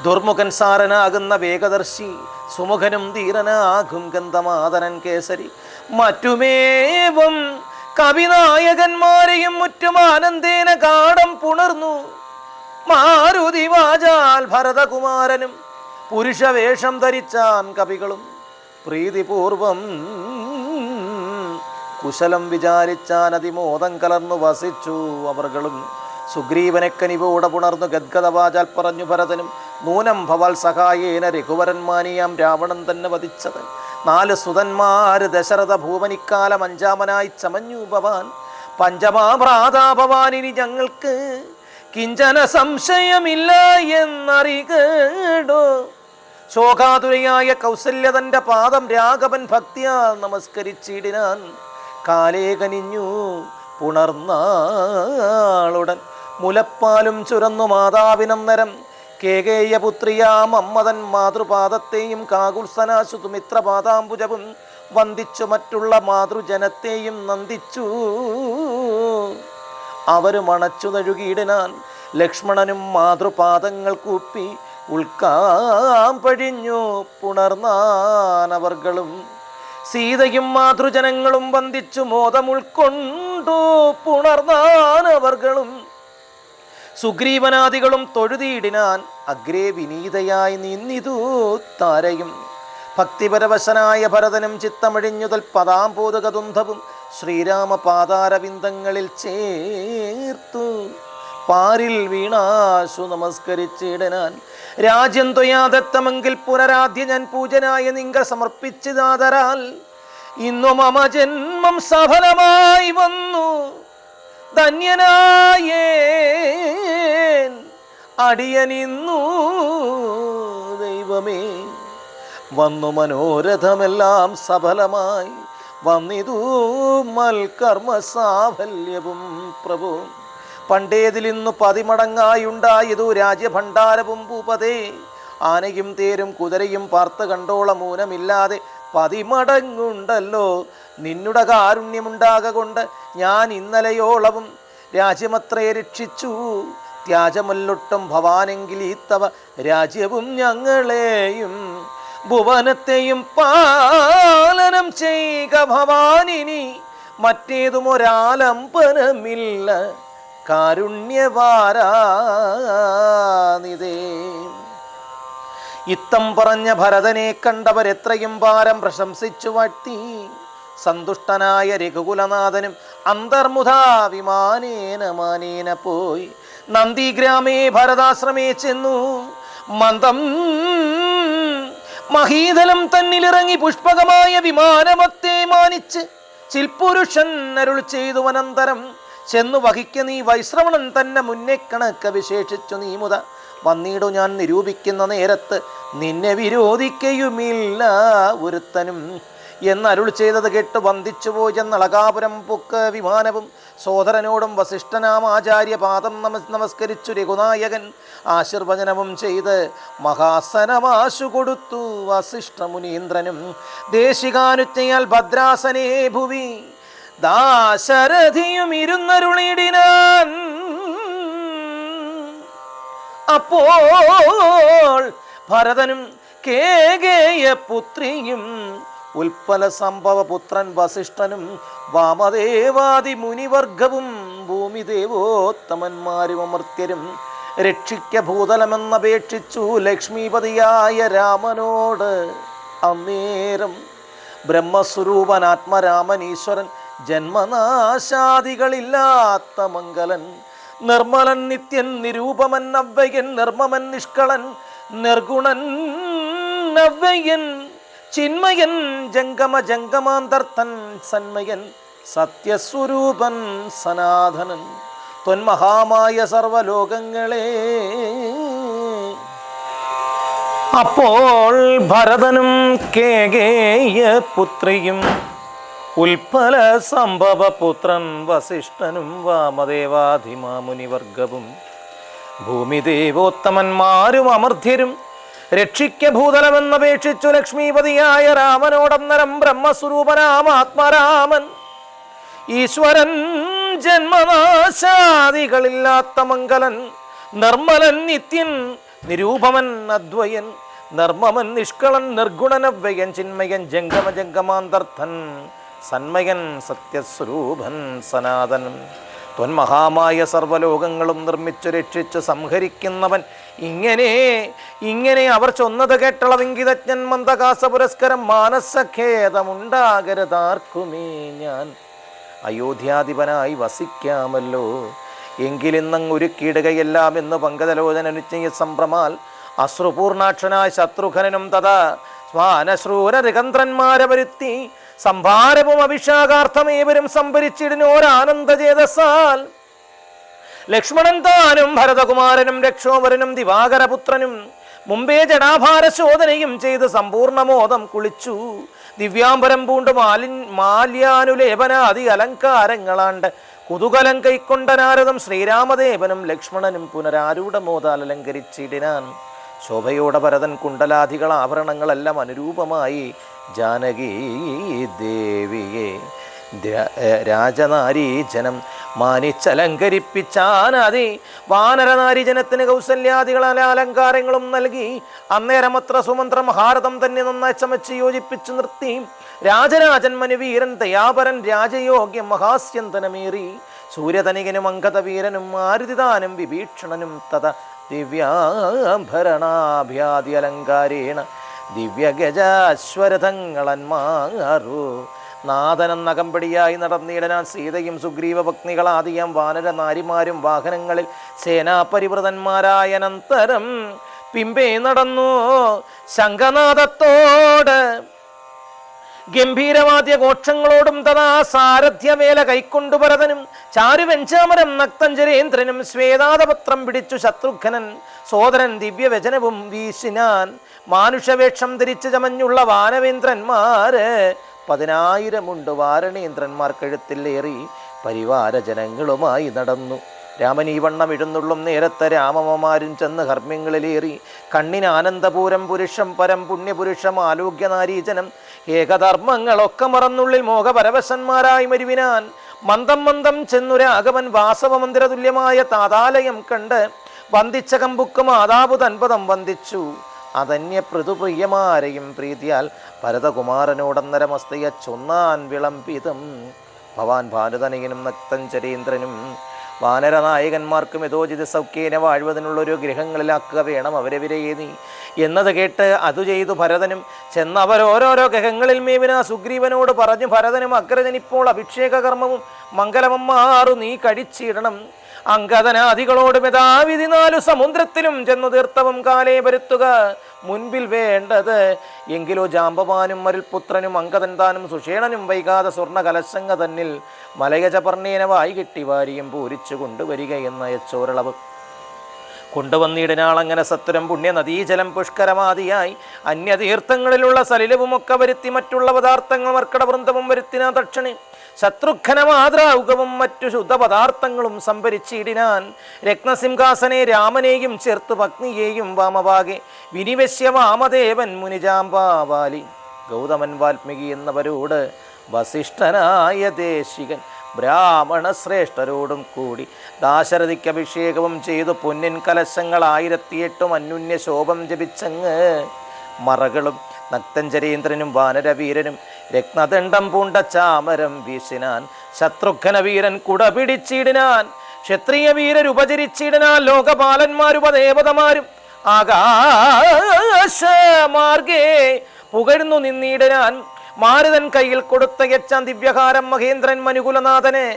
ദുർമുഖൻ സാരനാകുന്ന വേഗദർശി സുമുഖനും ധീരനാകും ഗന്ധമാതനൻ കേസരി. മറ്റുമേവം കവിനായകന്മാരെയും മുറ്റും ആനന്ദേന കാടം പുണർന്നു. മാരുതി വാചാൽ ഭരതകുമാരനും പുരുഷവേഷം ധരിച്ചാൻ കവികളും. പ്രീതിപൂർവം കുശലം വിചാരിച്ചാൻ അതിമോദം കലർന്നു വസിച്ചു അവർകളും. സുഗ്രീവനെ കനിവോടെ പുണർന്നു ഗദ്ഗദവാചാൽ പറഞ്ഞു ഭരതനും നൂനം ഭവാൽ സഹായേന രഘുവരൻ മാനിയാം രാവണൻ തന്നെ വധിച്ചത്. 4 സുതന്മാര് ദശരഥ ഭൂപനിക്കാലം 5-മനായി ചമഞ്ഞു ഭവാൻ. പഞ്ചമാഭ്രാതാഭവാനിനി ഞങ്ങൾക്ക് കിഞ്ചന സംശയമില്ല എന്നറികേടോ. ശോകാതുരയായ കൗസല്യ തൻ്റെ പാദം രാഘവൻ ഭക്തിയാൽ നമസ്കരിച്ചിടിനാൻ. കാലേ കനിഞ്ഞു പുണർന്നാളുടൻ മുലപ്പാലും ചുരന്നു മാതാവിനന്നരം. കേകേയപുത്രിയാം അമ്മതൻ മാതൃപാദത്തെയും കാകുത്സനാശു സുമിത്രപാദാംബുജവും വന്ദിച്ചു മറ്റുള്ള മാതൃജനത്തെയും നന്ദിച്ചു. അവരും അണച്ചു നഴുകിയിടനാൻ. ലക്ഷ്മണനും മാതൃപാദങ്ങൾ കൂപ്പി ഉൾക്കാം പഴിഞ്ഞു പുണർന്നാനവർകളും. സീതയും മാതൃജനങ്ങളും വന്ദിച്ചു മോദം ഉൾക്കൊണ്ടു പുണർന്നാനവർകളും. സുഗ്രീവനാദികളും തൊഴുതിയിടിനാൻ. അഗ്രേ വിനീതയായി നിന്നിതു താരയും. ഭക്തിപരവശനായ ഭരതനും ചിത്തമഴിഞ്ഞുതൽ പദാംബോധകതുന്ധവും ശ്രീരാമ പാതാരവിന്ദങ്ങളിൽ ചേർത്തു. പാരിൽ വീണാശു നമസ്കരിച്ചിടനാൻ. രാജ്യം ത്വയാദത്തമെങ്കിൽ പുനരാദ്യ ഞാൻ പൂജനായ നിങ്ക സമർപ്പിച്ചതാതരാൽ. ഇന്നു മമ ജന്മം സഫലമായി വന്നു ധന്യനായേ അടിയനിന്നു ദൈവമേ. വന്നു മനോരഥമെല്ലാം സഫലമായി വന്നിതു മൽക്കർമ്മ സാഫല്യവും പ്രഭു. പണ്ടേതിലിന്നു 10 മടങ്ങായുണ്ടായതു രാജ്യഭണ്ഡാരവും ഭൂപതേ. ആനയും തേരും കുതിരയും പാർത്ത് കണ്ടോള മൂലമില്ലാതെ 10 മടങ്ങുണ്ടല്ലോ. നിന്നുടെ കാരുണ്യമുണ്ടാകൊണ്ട് ഞാൻ ഇന്നലെയോളവും രാജ്യമത്രേ രക്ഷിച്ചു. ത്യാജമല്ലൊട്ടും ഭവാനെങ്കിൽ ഈത്തവ രാജ്യവും ഞങ്ങളെയും ഭുവനത്തെയും പാലനം ചെയ്യുക ഭവാനിനി, മറ്റേതും ഒരാലംബനമില്ല കാരുണ്യവാരാനിതേ. ഇത്തം പറഞ്ഞ ഭരതനെ കണ്ടവരെത്രയും പാരം പ്രശംസിച്ചു വാഴ്ത്തി. സന്തുഷ്ടനായ രഘുകുലനാഥനും അന്തർമുധാ വിമാനേന മാനേന പോയി നന്ദിഗ്രാമേ ഭരതാശ്രമേ ചെന്നു. മന്ദം മഹീതലം തന്നിലിറങ്ങി പുഷ്പകമായ വിമാനമത്തെ മാനിച്ച് ചിൽപുരുഷൻ അരുൾ ചെയ്തു. അനന്തരം ചെന്നു വഹിക്ക നീ വൈശ്രവണൻ തന്നെ മുന്നേ കണക്ക് വിശേഷിച്ചു. നീ മുത വന്നിടു ഞാൻ നിരൂപിക്കുന്ന നേരത്ത് നിന്നെ വിരോധിക്കയുമില്ല ഒരുത്തനും എന്നരുൾ ചെയ്തത് കേട്ട് വന്ദിച്ചുപോയി ചെന്നളകാപുരം പൊക്ക് വിമാനവും സോദരനോടും വസിഷ്ഠനാം ആചാര്യ പാദം നമസ്കരിച്ചു. രഘുനായകൻ ആശീർവചനവും ചെയ്ത് മഹാസനമാശു കൊടുത്തു വസിഷ്ഠ മുനീന്ദ്രനും. ദേശികാനുജ്ഞയാൽ ഭദ്രാസനേ ഭുവി ദാശരഥിയും ഇരുന്നരുളിടിനാൻ. അപ്പോൾ ഭരതനും കേകേയ പുത്രിയും ഉൽപ്പല സംഭവ പുത്രൻ വസിഷ്ഠനും വാമദേവാദി മുനിവർഗവും ഭൂമിദേവോത്തമന്മാരും അമർത്യരും രക്ഷിക്ക ഭൂതലമെന്നപേക്ഷിച്ചു ലക്ഷ്മീപതിയായ രാമനോട്. അന്നേരം ബ്രഹ്മസ്വരൂപനാത്മരാമൻ ഈശ്വരൻ ജന്മനാശാദികളില്ലാത്ത മംഗലൻ നിർമ്മലൻ നിത്യൻ നിരൂപമൻ അവ്യയൻ നിർമ്മമൻ നിഷ്കളൻ നിർഗുണൻ അവ്യയൻ ചിന്മയൻ ജംഗമ ജംഗമാന്തർത്ഥൻ സന്മയൻ സത്യസ്വരൂപൻ സനാതനൻ ത്വന്മഹാമായ സർവലോകങ്ങളെ. അപ്പോൾ ഭരതനും കേകേയ പുത്രിയും ഉൽപ്പല സംഭവ പുത്രൻ വസിഷ്ഠനും വാമദേവാധിമാമുനിവർഗവും ഭൂമിദേവോത്തമന്മാരും അമർത്യരും രക്ഷിക്ക ഭൂതലമെന്നപേക്ഷിച്ചു ലക്ഷ്മീപതിയായ രാമനോടന്നരം ബ്രഹ്മസ്വരൂപനാമാത്മരാമൻ ഈശ്വരൻ ജന്മനാശാദികളില്ലാത്ത മംഗലൻ നിർമ്മലൻ നിത്യൻ നിരൂപമൻ അദ്വയൻ നിർമ്മമൻ നിഷ്കളൻ നിർഗുണനവ്യയൻ ചിന്മയൻ ജംഗമ ജംഗമാന്തർത്ഥൻ സന്മയൻ സത്യസ്വരൂപൻ സനാതനൻ ത്വന്മഹാമായ സർവലോകങ്ങളും നിർമ്മിച്ചു രക്ഷിച്ചു സംഹരിക്കുന്നവൻ. ഇങ്ങനെ അവർ ചൊന്നത് കേട്ടളവിങ്കിതജ്ഞൻ മന്ദകാസ പുരസ്കരം മാനസഖേദമുണ്ടാകരുതാർക്കുമേ ഞാൻ അയോധ്യാധിപനായി വസിക്കാമല്ലോ. എങ്കിലിന്നങ്ങ് ഒരുക്കിയിടുകയെല്ലാം എന്ന് പങ്കജലോചനനുജ്ഞയ സംഭ്രമാൽ അശ്രുപൂർണാക്ഷനായ ശത്രുഘ്നനും തഥാ സ്വാനശ്രൂര ഋഗന്ത്രന്മാരെ വരുത്തി സംഭാരവും അഭിഷേകാർത്ഥമേവരും സംഭരിച്ചിടിനോരാനന്ദചേതസാൽ ലക്ഷ്മണൻ താനും ഭരതകുമാരനും രക്ഷോവരനും ദിവാകരപുത്രനും മുമ്പേ ജടാഭാരശോധനയും ചെയ്ത് സമ്പൂർണമോദം കുളിച്ചു. ദിവ്യാംബരം പൂണ്ട് മാല്യാനുലേപനാദി അലങ്കാരങ്ങളാണ്ട് കുതൂകലം കൈക്കൊണ്ട നാരദം ശ്രീരാമദേവനും ലക്ഷ്മണനും പുനരാരൂഢമോദാൽ അലങ്കരിച്ചിടിനാൻ. ശോഭയോടെ ഭരതൻ കുണ്ടലാദികൾ ആഭരണങ്ങളെല്ലാം അനുരൂപമായി ജാനകി ദേവിയെ രാജനാരീജനം മാനിച്ചലങ്കരിപ്പിച്ചാനാദി വാനരനാരീജനത്തിന് കൗസല്യാദികളെ അലങ്കാരങ്ങളും നൽകി. അന്നേരമത്ര സുമന്ത്രം ഭാരതം തന്നെ നന്നായി ചമച്ച് യോജിപ്പിച്ചു നിർത്തി. രാജരാജൻ മനുവീരൻ ദയാപരൻ രാജയോഗ്യം മഹാസ്യന്തനമേറി സൂര്യതനികനും അങ്കതവീരനും ആരുതിദാനും വിഭീഷണനും തഥ ദിവ്യാഭരണാഭ്യാദി അലങ്കാരേണ ദിവ്യഗജാശ്വരഥങ്ങളന്മാരോ നാദനെന്നകമ്പടിയായി നടന്നിടനാൽ സീതയും സുഗ്രീവ പത്നികളാദിയാം വാനര നാരിമാരും വാഹനങ്ങളിൽ സേനാപരിവൃതന്മാരായ അനന്തരം പിമ്പേ നടന്നു ശംഖനാദത്തോട് ഗംഭീരവാദ്യ ഘോഷങ്ങളോടും തഥാ സാരഥ്യവേല കൈക്കൊണ്ടു ഭരതനും ചാരുവെഞ്ചാമരം നക്തഞ്ചരേന്ദ്രനും ശ്വേതാദപത്രം പിടിച്ചു ശത്രുഘ്നൻ സോദരൻ ദിവ്യവചനവും വീശിനാൻ. മാനുഷവേഷം ധരിച്ച് ചമഞ്ഞുള്ള വാനവേന്ദ്രന്മാര് 10,000 വാരണേന്ദ്രന്മാർ കഴുത്തിലേറി പരിവാരജനങ്ങളുമായി നടന്നു. രാമൻ ഈ വണ്ണം എഴുന്നള്ളും നേരത്തെ രാമമ്മമാരും ചെന്ന് ഹർമ്മ്യങ്ങളിലേറി കണ്ണിന് ആനന്ദപൂരം പുരുഷം പരം പുണ്യപുരുഷം ആലോക്യനാരീജനം ഏകധർമ്മങ്ങളൊക്കെ മറന്നുള്ളിൽ മോഹപരവശന്മാരായി മരുവിനാൻ. മന്ദം മന്ദം ചെന്നു രാഘവൻ വാസവമന്ദിര തുല്യമായ താതാലയം കണ്ട് വന്ദിച്ച കമ്പുക്ക് മാതാപു തൻപദം വന്ദിച്ചു. അതന്യ പൃഥുപ്രിയമാരെയും പ്രീതിയാൽ ഭരതകുമാരനോടന്നരമസ്തയ ചൊന്നാൻ വിളംബിതം. ഭവാൻ ഭാനുതനയനും നക്തഞ്ചരീന്ദ്രനും വാനരനായകന്മാർക്കും യഥോചിത സൗഖ്യേന വാഴുവതിനുള്ളൊരു ഗൃഹങ്ങളിലാക്കുക വേണം അവരെ വിരയേനി എന്നത് കേട്ട് അതു ചെയ്തു ഭരതനും. ചെന്നവരോരോരോ ഗൃഹങ്ങളിൽ മേവിന സുഗ്രീവനോട് പറഞ്ഞു ഭരതനും, അഗ്രജനിപ്പോൾ അഭിഷേക കർമ്മവും മംഗലമമ്മാറു നീ കഴിച്ചിടണം. അങ്കദനാദികളോടും യഥാവിധി 4 സമുദ്രത്തിലും ചെന്നു തീർത്ഥവും കാലേ വരുത്തുക മുൻപിൽ വേണ്ടത്. എങ്കിലോ ജാമ്പവാനും മരുൽപുത്രനും അങ്കദൻ താനും സുഷേണനും വൈകാതെ സ്വർണ്ണ കലശങ്ങ തന്നിൽ മലയജപർണേന വായി കെട്ടി വാരിയും പൂരിച്ചു കൊണ്ടുവരിക എന്ന യച്ചോരളവ് കൊണ്ടുവന്നിടനാളങ്ങനെ സത്വരം പുണ്യ നദീജലം പുഷ്കരമാതിയായി അന്യതീർത്ഥങ്ങളിലുള്ള സലിലവുമൊക്കെ വരുത്തി മറ്റുള്ള പദാർത്ഥങ്ങൾ മർക്കടവൃന്ദവും വരുത്തിനാ തക്ഷണി ശത്രുഘ്നമാദ്രാവുകവും മറ്റു ശുദ്ധപദാർത്ഥങ്ങളും സംഭരിച്ചിടിനാൻ. രത്നസിംഹാസനെ രാമനെയും ചേർത്ത് പത്നിയെയും വാമവാകെ വിനിവശ്യ വാമദേവൻ മുനിജാമ്പാവാലി. ഗൗതമൻ വാൽമീകി എന്നവരോട് വസിഷ്ഠനായ ദേശികൻ ബ്രാഹ്മണ ശ്രേഷ്ഠരോടും കൂടി ദാശരഥിക്ക് അഭിഷേകവും ചെയ്തു പൊന്നിൻ കലശങ്ങൾ 1008 അന്യുന്യ ശോഭം ജപിച്ചങ്ങ് മറകളും നക്തഞ്ചരീന്ദ്രനും വാനരവീരനും രത്നദണ്ഡം പൂണ്ട ചാമരം വീശിനാൻ. ശത്രുഘ്ന വീരൻ കുട പിടിച്ചിടിനാൻ. ക്ഷത്രിയ വീരരുപചരിച്ചിടിനാൻ. ലോകപാലന്മാരുപദേവതമാരും ആകാശമാർഗേ പുകഴ്ന്നു നിന്നിടനാൻ. മാരുതൻ കയ്യിൽ കൊടുത്തയച്ചാൻ ദിവ്യഹാരം മഹേന്ദ്രൻ മനുകുലനാഥനെ.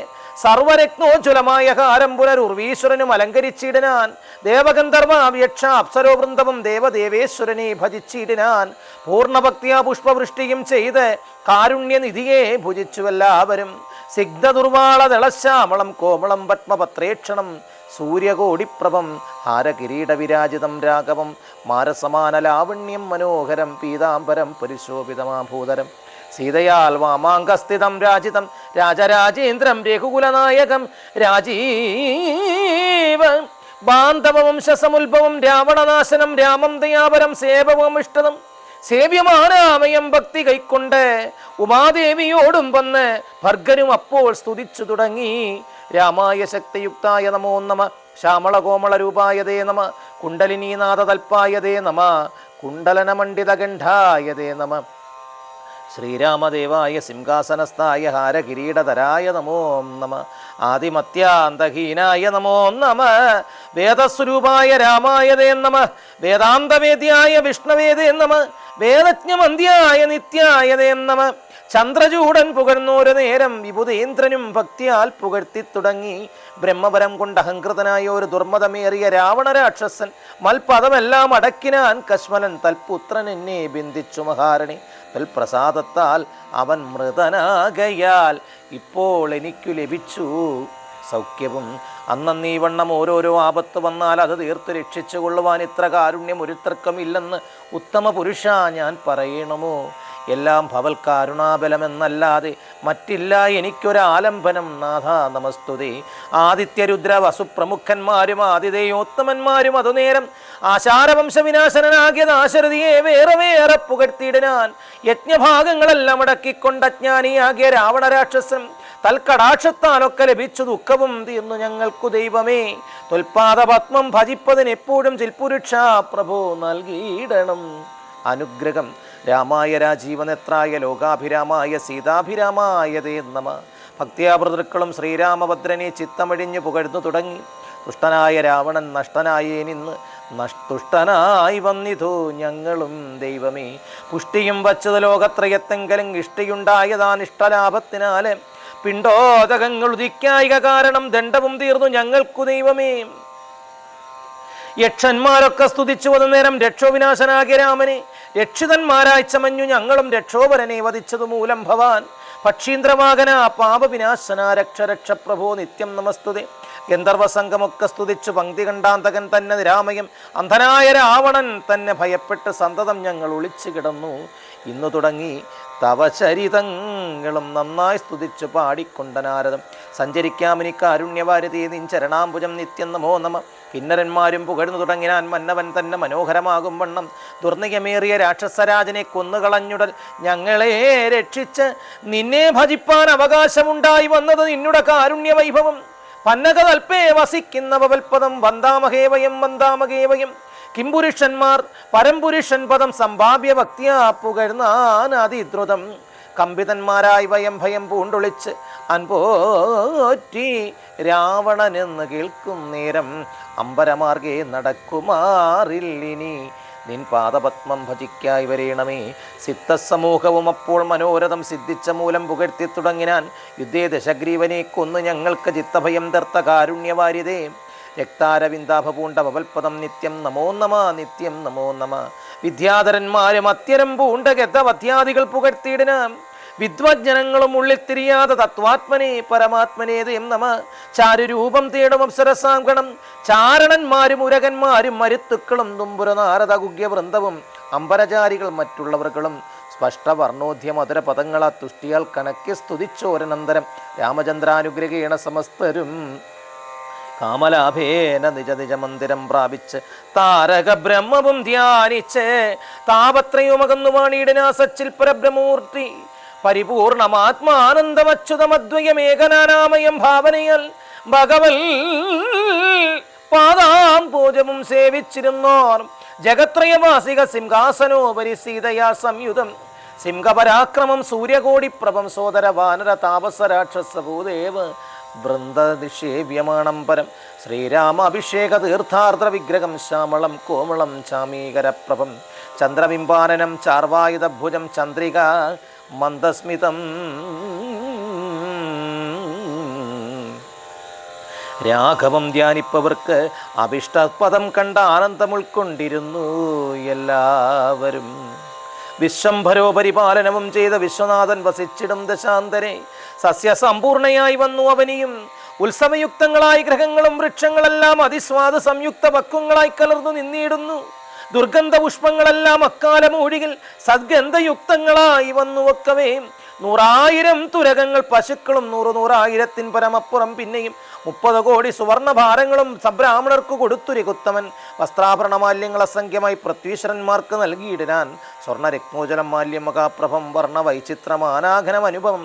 സർവരത്നോജ്വലമായ ഹാരം പുനരുർവീശ്വരനും അലങ്കരിച്ചിടനാൻ. ദേവഗന്ധർവ യക്ഷ അപ്സരോ വൃന്ദവും ദേവദേവേശ്വരനെ ഭജിച്ചിടിനാൻ. പൂർണ്ണഭക്തിയാ പുഷ്പവൃഷ്ടിയും ചെയ്ത് കാരുണ്യനിധിയെ ഭുജിച്ചുവെല്ലാവരും. സിഗ്ധദുർവാള ദളശ്യാമളം കോമളം പത്മപത്രേക്ഷണം സൂര്യകോടിപ്രഭം ഹാരകിരീടവിരാജിതം രാഘവം മാരസമാന ലാവണ്യം മനോഹരം പീതാംബരം പരിശോഭിതമാഭൂതരം സീതയാൽ വാമാങ്കസ്ഥിതം രാജിതം രാജരാജേന്ദ്രം രഘുകുലനായകം രാജീവ ബാന്ധവംശസമുത്ഭവം രാവണനാശനം രാമം ദയാപരം സേവവും ഇഷ്ടതം സേവ്യമാനാമയം ഭക്തി കൈക്കൊണ്ട് ഉമാദേവിയോടും വന്ന് ഭർഗനും അപ്പോൾ സ്തുതിച്ചു തുടങ്ങി. രാമായ ശക്തിയുക്തായ നമോ നമ ശ്യാമളകോമള രൂപായതേ നമ കുണ്ടലിനീനാഥതൽപ്പായതേ നമ കുണ്ടലനമണ്ഡിതഗണ്ഠായതേ നമ ശ്രീരാമദേവായ സിംഹാസനസ്ഥായ ഹാരകിരീടധരായ നമോ നമ ആദിമത്യാന്തഹീനായ നമോ നമ വേദസ്വരൂപായ രാമായതേ നമ വേദാന്തവേദ്യായ വിഷ്ണവേദേ നമ വേദജ്ഞമന്ത്യായ നിത്യായതേ നമ ചന്ദ്രചൂടൻ പുകഴ്ന്നോരു നേരം വിബുധേന്ദ്രനും ഭക്തിയാൽ പുകഴ്ത്തി തുടങ്ങി. ബ്രഹ്മപരം കൊണ്ട് അഹങ്കൃതനായ ഒരു ദുർമതമേറിയ രാവണ രാക്ഷസൻ മൽപദമെല്ലാം അടക്കിനാൻ. കശ്മലൻ തൽപുത്രൻ എന്നെ ബന്ധിച്ചു മഹാരണി തൽപ്രസാദത്താൽ അവൻ മൃതനാകയാൽ ഇപ്പോൾ എനിക്കു ലഭിച്ചു സൗഖ്യവും. അന്നീ വണ്ണം ഓരോരോ ആപത്ത് വന്നാൽ അത് തീർത്ത് രക്ഷിച്ചു കൊള്ളുവാൻ ഇത്ര കാരുണ്യം ഒരുത്തർക്കും ഇല്ലെന്ന് ഉത്തമ പുരുഷ ഞാൻ പറയണമോ? എല്ലാം ഭവൽ കാരുണാബലമെന്നല്ലാതെ മറ്റില്ല എനിക്കൊരാലംബനം നാഥ നമസ്തുതേ. ആദിത്യരുദ്ര വസുപ്രമുഖന്മാരും ആതിഥേയോത്തമന്മാരും അതുനേരം ആശാരവംശവിനാശനാകിയ ദാശരഥിയെ വേറെ വേറെ പുകഴ്ത്തിയിടാൻ യജ്ഞഭാഗങ്ങളെല്ലാം അടക്കിക്കൊണ്ട് അജ്ഞാനിയാകിയ രാവണ രാക്ഷസൻ തൽക്കടാക്ഷത്താലൊക്കെ ലഭിച്ചു ദുഃഖവും തീർന്നു ഞങ്ങൾക്കു ദൈവമേ. തൊൽപാദപത്മം ഭജിപ്പതിനെപ്പോഴും ചിൽപുരുഷ പ്രഭോ നൽകിയിടണം അനുഗ്രഹം. രാമായ രാജീവനേത്രായ ലോകാഭിരാമായ സീതാഭിരാമായ തേ നമ. ഭക്തിയാഭൃതൃക്കളും ശ്രീരാമഭദ്രനെ ചിത്തമഴിഞ്ഞു പുകഴ്ന്നു തുടങ്ങി. ദുഷ്ടനായ രാവണൻ നഷ്ടനായേ നിന്ന് തുഷ്ടനായി വന്നിതോ ഞങ്ങളും ദൈവമേ. പുഷ്ടിയും വച്ചത് ലോകത്രയത്തെങ്കിലും ഇഷ്ടിയുണ്ടായതാൻ ഇഷ്ടലാഭത്തിനാല് പിണ്ടോദകങ്ങൾ ഉദിക്കായിക കാരണം ദണ്ഡവും തീർന്നു ഞങ്ങൾക്കു ദൈവമേ. യക്ഷന്മാരൊക്കെ സ്തുതിച്ചു വന്ന നേരം രക്ഷോവിനാശനാകിയ രാമനെ രക്ഷിതന്മാരായി ചമഞ്ഞു ഞങ്ങളും രക്ഷോപരനെ വധിച്ചതു മൂലം ഭവാൻ പക്ഷീന്ദ്രമാകന പാപവിനാശന രക്ഷ രക്ഷ പ്രഭോ നിത്യം നമസ്തുതേ. ഗന്ധർവസംഘമൊക്കെ സ്തുതിച്ചു പങ്ക്തി കണ്ടാന്തകൻ തന്നെ നിരാമയം അന്ധനായ രാവണൻ തന്നെ ഭയപ്പെട്ട് സന്തതം ഞങ്ങൾ ഒളിച്ചു കിടന്നു. ഇന്നു തുടങ്ങി തവചരിതങ്ങളും നന്നായി സ്തുതിച്ചു പാടിക്കൊണ്ട നാരദം. സഞ്ചരിക്കാമിനി കാരുണ്യവാരതേ നിൻ ചരണാംബുജം നിത്യം നമോ നമ. കിന്നരന്മാരും പുകഴ്ന്നു തുടങ്ങിനാൻ മന്നവൻ തന്നെ മനോഹരമാകും വണ്ണം ദുർനിയമേറിയ രാക്ഷസരാജനെ കൊന്നുകളഞ്ഞുടൽ ഞങ്ങളെ രക്ഷിച്ച് നിന്നെ ഭജിപ്പാൻ അവകാശമുണ്ടായി വന്നത് നിന്നുടെ കാരുണ്യ വൈഭവം. പന്നകതൽപ്പേ വസിക്കുന്ന പവൽപദം വന്ദാമഹേവയം വന്ദാമഹേവയം. കിംപുരുഷന്മാർ പരംപുരുഷൻ പദം സംഭാവ്യ ഭക്തിയാ പുകഴ്ന്നാനതിദ്രുതം കമ്പിതന്മാരായി വയം ഭയം പൂണ്ടൊളിച്ച് അൻപോറ്റി രാവണനെന്ന് കേൾക്കും നേരം അമ്പരമാർഗേ നടക്കുമാറില്ലിനി നിൻ പാദപത്മം ഭജിക്കായി വരേണമേ. സിദ്ധസമൂഹവും അപ്പോൾ മനോരഥം സിദ്ധിച്ച മൂലം പുകഴ്ത്തി തുടങ്ങിനാൻ. യുദ്ധേ ദശഗ്രീവനെ കൊന്നു ഞങ്ങൾക്ക് ചിത്തഭയം തീർത്ത കാരുണ്യവാരിതേ. രക്താരവിന്ദാഭപൂണ്ട ഭവൽപദം നിത്യം നമോ നമ നിത്യം നമോ നമ. വിദ്യാധരന്മാരും അത്യരം പൂണ്ട ഗതവധ്യാദികൾ പുകഴ്ത്തിയിടിനാം. വിദ്വജ്ജനങ്ങളും ഉള്ളിൽ തിരിയാതെ തത്വാത്മനെ പരമാത്മനേതയും നമ. ചാരുരൂപം തേടും അപ്സരസാങ്കണം ചാരണന്മാരും ഉരകന്മാരും മരുത്തുക്കളും തുമ്പുര നാരദ ഗുഗ്യവൃന്ദവും അമ്പരചാരികൾ മറ്റുള്ളവർകളും സ്പഷ്ടവർണോധ്യ മധുര പദങ്ങളാ തുഷ്ടിയാൽ കണക്കി സ്തുതിച്ചോരനന്തരം രാമചന്ദ്രാനുഗ്രഹേണ സമസ്തരും കാമലാഭേന നിജ നിജ മന്ദിരം പ്രാപിച്ച് താരക ബ്രഹ്മവും ധ്യാനിച്ച് താപത്രയുമകന്നു വാണിയിടനാ സച്ചിൽ പരബ്രഹ്മൂർത്തി പരിപൂർണമാത്മാനന്ദമച്യുതമദ്വയമേകനാനാമയം ഭാവനയൽ ഭഗവൽ പാദാം പൂജവും സേവിച്ചിരുന്നോർ ജഗത്രയവാസിക സിംഹാസനോപരി സീതയാ സംയുതം സിംഹപരാക്രമം സൂര്യകോടിപ്രഭം സോദര വാനര താപസ രാക്ഷസ ഭൂദേവ വൃന്ദനിഷേവ്യമാണം പരം ശ്രീരാമ അഭിഷേക തീർത്ഥാർദ്ര വിഗ്രഹം ശ്യാമളം കോമളം ചാമീകരപ്രഭം ചന്ദ്രബിംബാനനം ചാർവായുധഭുജം ചന്ദ്രിക മന്ദസ്മിതം രാഘവം ധ്യാനിപ്പവർക്ക് അഭിഷ്ടപദം കണ്ട ആനന്ദം ഉൾക്കൊണ്ടിരുന്നു എല്ലാവരും. വിശ്വംഭരോ പരിപാലനവും ചെയ്ത വിശ്വനാഥൻ വസിച്ചിടും ദശാന്തരെ സസ്യസമ്പൂർണയായി വന്നു അവനിയും. ഉത്സവയുക്തങ്ങളായി ഗ്രഹങ്ങളും വൃക്ഷങ്ങളെല്ലാം അതിസ്വാദ സംയുക്ത പക്വങ്ങളായി കലർന്നു നിന്നിടുന്നു. ദുർഗന്ധ പുഷ്പങ്ങളെല്ലാം അക്കാലം ഒഴികിൽ സദ്ഗന്ധയുക്തങ്ങളായി വന്നുവെക്കവേ 100,000 തുരകങ്ങൾ പശുക്കളും 100,000 പരമപ്പുറം പിന്നെയും 30 കോടി സുവർണഭാരങ്ങളും സബ്രാഹ്മണർക്ക് കൊടുത്തുരികുത്തമൻ. വസ്ത്രാഭരണമാല്യങ്ങൾ അസംഖ്യമായി പൃഥ്വീശ്വരന്മാർക്ക് നൽകിയിടാൻ സ്വർണ്ണരത്നോജലം മാല്യം മഹാപ്രഭം വർണ്ണ വൈചിത്രമാനാഘനം അനുഭവം